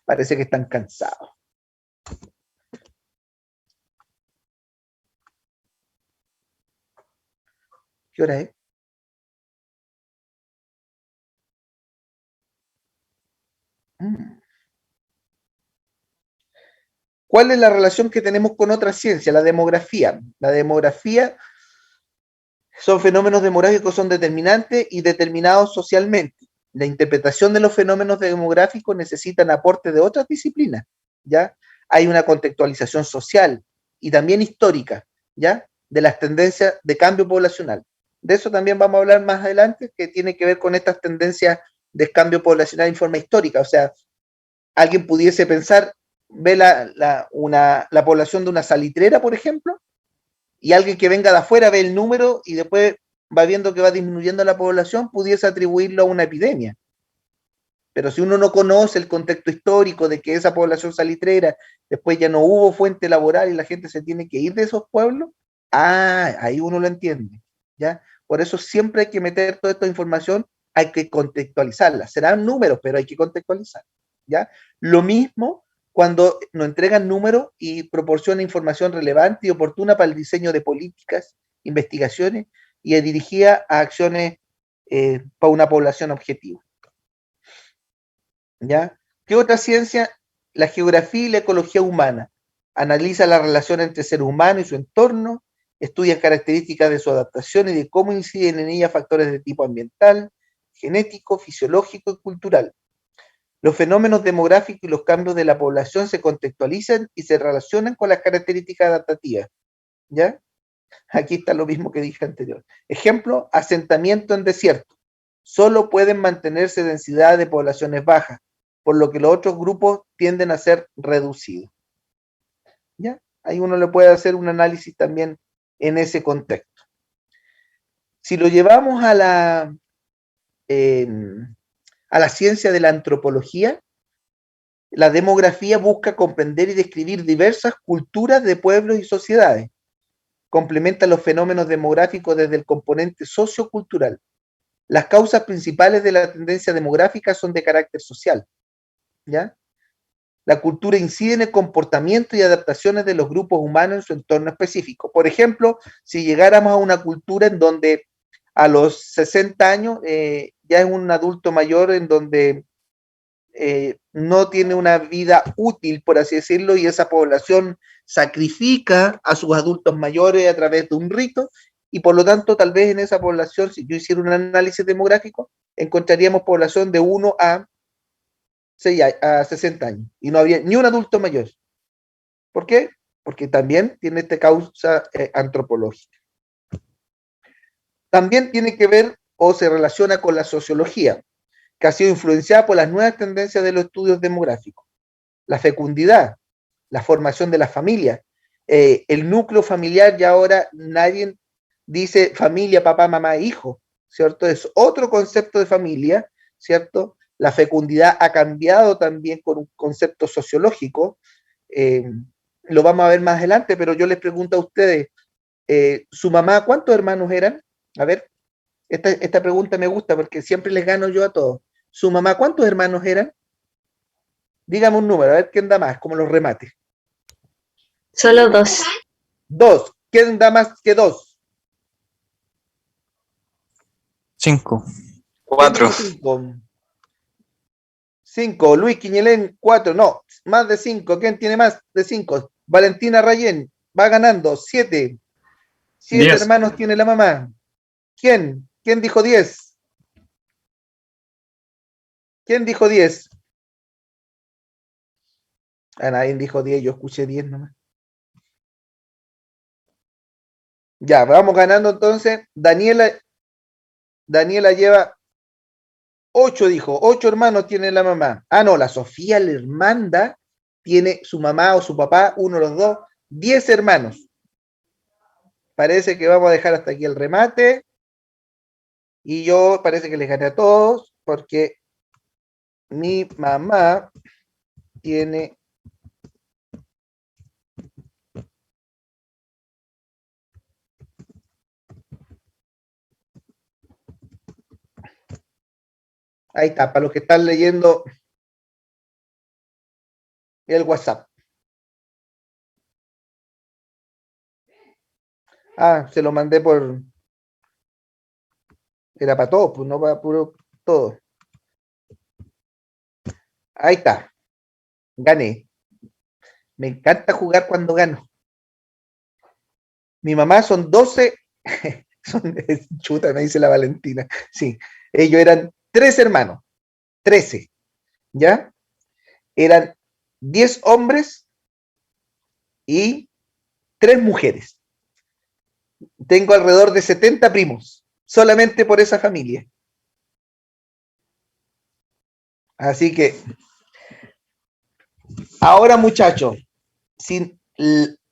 Parece que están cansados. ¿Qué hora es? ¿Cuál es la relación que tenemos con otra ciencia? La demografía. La demografía son fenómenos demográficos, son determinantes y determinados socialmente. La interpretación de los fenómenos demográficos necesitan aporte de otras disciplinas, ¿ya? Hay una contextualización social y también histórica, ¿ya? De las tendencias de cambio poblacional. De eso también vamos a hablar más adelante, que tiene que ver con estas tendencias de cambio poblacional en forma histórica. O sea, alguien pudiese pensar, ve la población de una salitrera, por ejemplo, y alguien que venga de afuera ve el número y después va viendo que va disminuyendo la población, pudiese atribuirlo a una epidemia. Pero si uno no conoce el contexto histórico de que esa población salitrera, después ya no hubo fuente laboral y la gente se tiene que ir de esos pueblos, ahí uno lo entiende, ¿ya? Por eso siempre hay que meter toda esta información, hay que contextualizarla. Serán números, pero hay que contextualizar, ¿ya? Lo mismo cuando nos entregan números y proporciona información relevante y oportuna para el diseño de políticas, investigaciones y dirigida a acciones para una población objetiva. ¿Ya? ¿Qué otra ciencia? La geografía y la ecología humana. Analiza la relación entre ser humano y su entorno, estudia características de su adaptación y de cómo inciden en ella factores de tipo ambiental, genético, fisiológico y cultural. Los fenómenos demográficos y los cambios de la población se contextualizan y se relacionan con las características adaptativas. ¿Ya? Aquí está lo mismo que dije anterior. Ejemplo, asentamiento en desierto. Solo pueden mantenerse densidades de poblaciones bajas, por lo que los otros grupos tienden a ser reducidos. ¿Ya? Ahí uno le puede hacer un análisis también en ese contexto. Si lo llevamos a la ciencia de la antropología, la demografía busca comprender y describir diversas culturas de pueblos y sociedades. Complementa los fenómenos demográficos desde el componente sociocultural. Las causas principales de la tendencia demográfica son de carácter social, ¿ya? La cultura incide en el comportamiento y adaptaciones de los grupos humanos en su entorno específico. Por ejemplo, si llegáramos a una cultura en donde a los 60 años ya es un adulto mayor en donde no tiene una vida útil, por así decirlo, y esa población sacrifica a sus adultos mayores a través de un rito, y por lo tanto, tal vez en esa población, si yo hiciera un análisis demográfico, encontraríamos población de 1 a 60 años, y no había ni un adulto mayor. ¿Por qué? Porque también tiene esta causa antropológica. También tiene que ver o se relaciona con la sociología, que ha sido influenciada por las nuevas tendencias de los estudios demográficos. La fecundidad, la formación de la familia, el núcleo familiar, ya ahora nadie dice familia, papá, mamá, hijo, ¿cierto? Es otro concepto de familia, ¿cierto? La fecundidad ha cambiado también con un concepto sociológico, lo vamos a ver más adelante, pero yo les pregunto a ustedes, ¿su mamá cuántos hermanos eran? A ver, esta pregunta me gusta porque siempre les gano yo a todos. ¿Su mamá cuántos hermanos eran? Dígame un número, a ver quién da más, como los remates. Solo 2. 2. ¿Quién da más que 2? 5. 4. 5. Luis Quiñelén, 4. No, más de 5. ¿Quién tiene más de 5? Valentina Rayén va ganando. 7. 7 hermanos tiene la mamá. ¿Quién? ¿Quién dijo 10? ¿Quién dijo 10? A nadie dijo 10, yo escuché 10 nomás. Ya, vamos ganando entonces. Daniela lleva 8, dijo. 8 hermanos tiene la mamá. Ah, no, la Sofía, la hermana, tiene su mamá o su papá, uno de los dos, 10 hermanos. Parece que vamos a dejar hasta aquí el remate. Y yo parece que les gané a todos, porque mi mamá tiene ahí está, para los que están leyendo el WhatsApp. Ah, se lo mandé por... Era para todos, pues no para puro todo. Ahí está. Gané. Me encanta jugar cuando gano. Mi mamá son 12... chuta, me dice la Valentina. Sí, ellos eran 3 hermanos. 13. ¿Ya? Eran 10 hombres y 3 mujeres. Tengo alrededor de 70 primos, solamente por esa familia. Así que, ahora muchachos, sin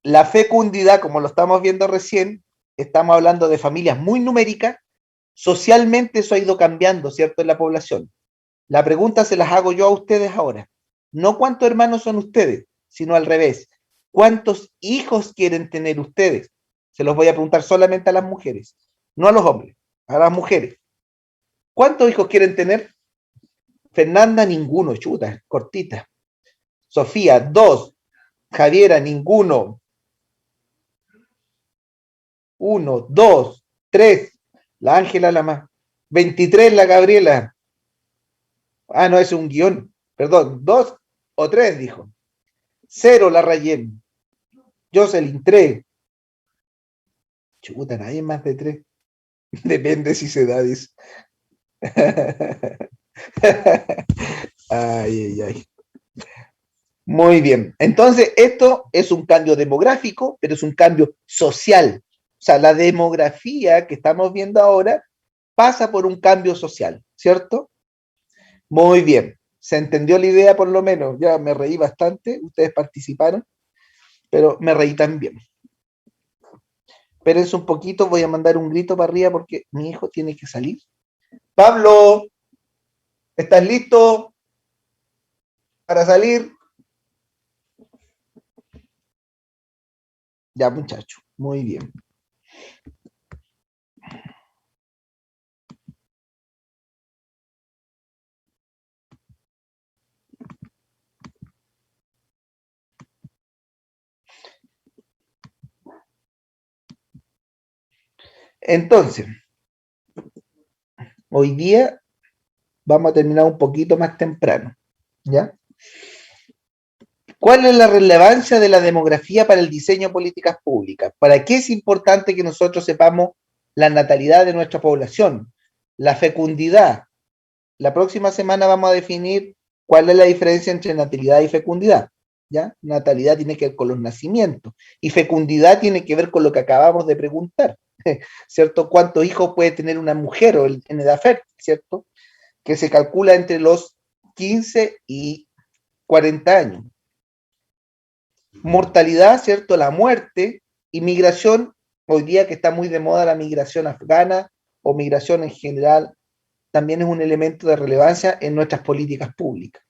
la fecundidad, como lo estamos viendo recién, estamos hablando de familias muy numéricas, socialmente eso ha ido cambiando, ¿cierto?, en la población. La pregunta se las hago yo a ustedes ahora. No cuántos hermanos son ustedes, sino al revés. ¿Cuántos hijos quieren tener ustedes? Se los voy a preguntar solamente a las mujeres, no a los hombres, a las mujeres. ¿Cuántos hijos quieren tener? Fernanda, ninguno, chuta, cortita. Sofía, 2. Javiera, ninguno. 1, 2, 3. La Ángela, la más. 23, la Gabriela. Ah, no, es un guión. Perdón, 2 o 3, dijo. 0, la Rayen. Jocelyn, 3. Chuta, nadie más de 3. Depende si se da, dice. Ay, ay, ay. Muy bien. Entonces, esto es un cambio demográfico, pero es un cambio social. O sea, la demografía que estamos viendo ahora pasa por un cambio social, ¿cierto? Muy bien. ¿Se entendió la idea por lo menos? Ya me reí bastante, ustedes participaron, pero me reí también. Espérense un poquito, voy a mandar un grito para arriba porque mi hijo tiene que salir. Pablo, ¿estás listo para salir? Ya, muchacho, muy bien. Entonces, hoy día vamos a terminar un poquito más temprano, ¿ya? ¿Cuál es la relevancia de la demografía para el diseño de políticas públicas? ¿Para qué es importante que nosotros sepamos la natalidad de nuestra población? La fecundidad. La próxima semana vamos a definir cuál es la diferencia entre natalidad y fecundidad, ¿ya? Natalidad tiene que ver con los nacimientos y fecundidad tiene que ver con lo que acabamos de preguntar, ¿cierto? ¿Cuántos hijos puede tener una mujer o en edad fértil, ¿cierto? Que se calcula entre los 15 y 40 años. Mortalidad, ¿cierto? La muerte y migración, hoy día que está muy de moda la migración afgana o migración en general, también es un elemento de relevancia en nuestras políticas públicas,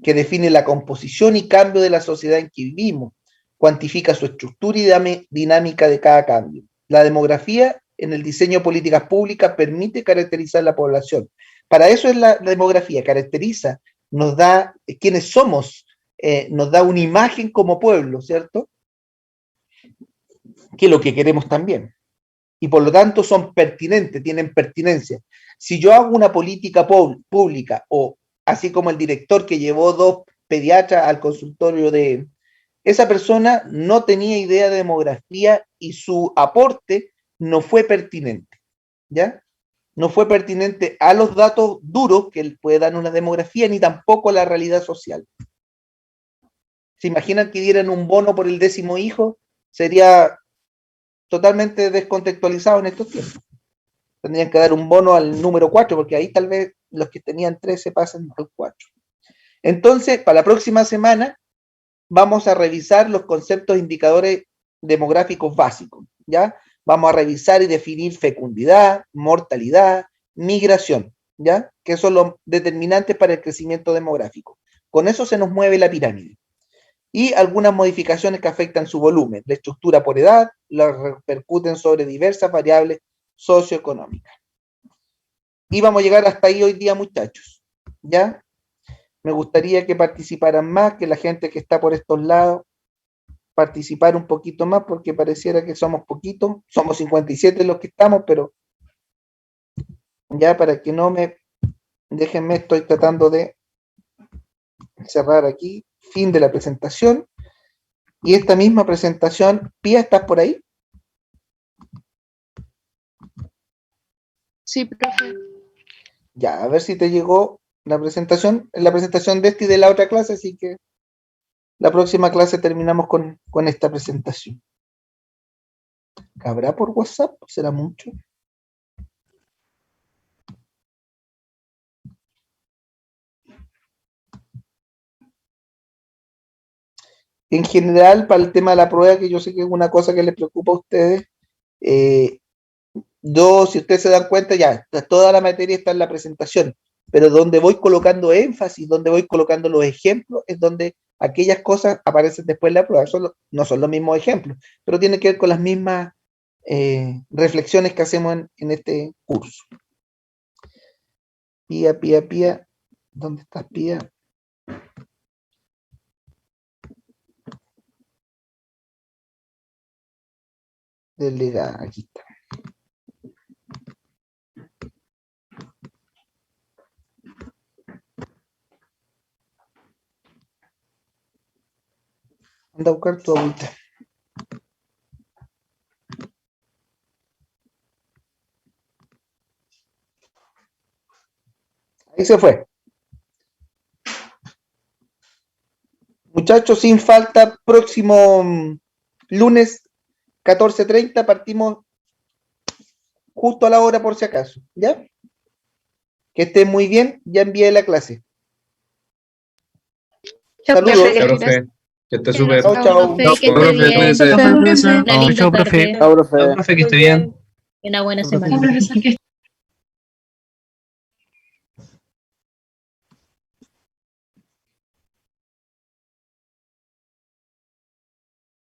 que define la composición y cambio de la sociedad en que vivimos, cuantifica su estructura y dinámica de cada cambio. La demografía en el diseño de políticas públicas permite caracterizar la población. Para eso es la demografía, caracteriza, nos da quiénes somos, nos da una imagen como pueblo, ¿cierto? Que es lo que queremos también. Y por lo tanto son pertinentes, tienen pertinencia. Si yo hago una política pública, o así como el director que llevó 2 pediatras al consultorio de... Esa persona no tenía idea de demografía y su aporte no fue pertinente, ¿ya? no fue pertinente a los datos duros que puede dar una demografía, ni tampoco a la realidad social. ¿Se imaginan que dieran un bono por el 10º hijo? Sería totalmente descontextualizado en estos tiempos. Tendrían que dar un bono al número 4, porque ahí tal vez los que tenían 3 se pasen al 4. Entonces, para la próxima semana, vamos a revisar los conceptos e indicadores demográficos básicos, ¿ya? Vamos a revisar y definir fecundidad, mortalidad, migración, ¿ya? Que son los determinantes para el crecimiento demográfico. Con eso se nos mueve la pirámide. Y algunas modificaciones que afectan su volumen, la estructura por edad, la repercuten sobre diversas variables socioeconómicas. Y vamos a llegar hasta ahí hoy día, muchachos, ¿ya? Me gustaría que participaran más, que la gente que está por estos lados participara un poquito más, porque pareciera que somos poquitos, somos 57 los que estamos, pero ya para que no me... Déjenme, estoy tratando de cerrar aquí, fin de la presentación, y esta misma presentación, Pía, ¿estás por ahí? Sí, profe. Ya, a ver si te llegó la presentación de esta y de la otra clase, así que la próxima clase terminamos con esta presentación. ¿Habrá por WhatsApp? ¿Será mucho? En general, para el tema de la prueba, que yo sé que es una cosa que les preocupa a ustedes, si ustedes se dan cuenta, ya, toda la materia está en la presentación, pero donde voy colocando énfasis, donde voy colocando los ejemplos, es donde aquellas cosas aparecen después en la prueba. No son los mismos ejemplos, pero tiene que ver con las mismas reflexiones que hacemos en este curso. Pía, ¿dónde estás, Pía? Delegada, aquí está. Anda a buscar tu agüita. Ahí se fue. Muchachos, sin falta, próximo lunes 14:30 partimos justo a la hora por si acaso, ¿ya? Que estén muy bien, ya envié la clase. Saludos. Chao, profe. Que esté súper. Chao, chao. Profe, que esté bien. Chao, profe, que esté bien. Una buena semana.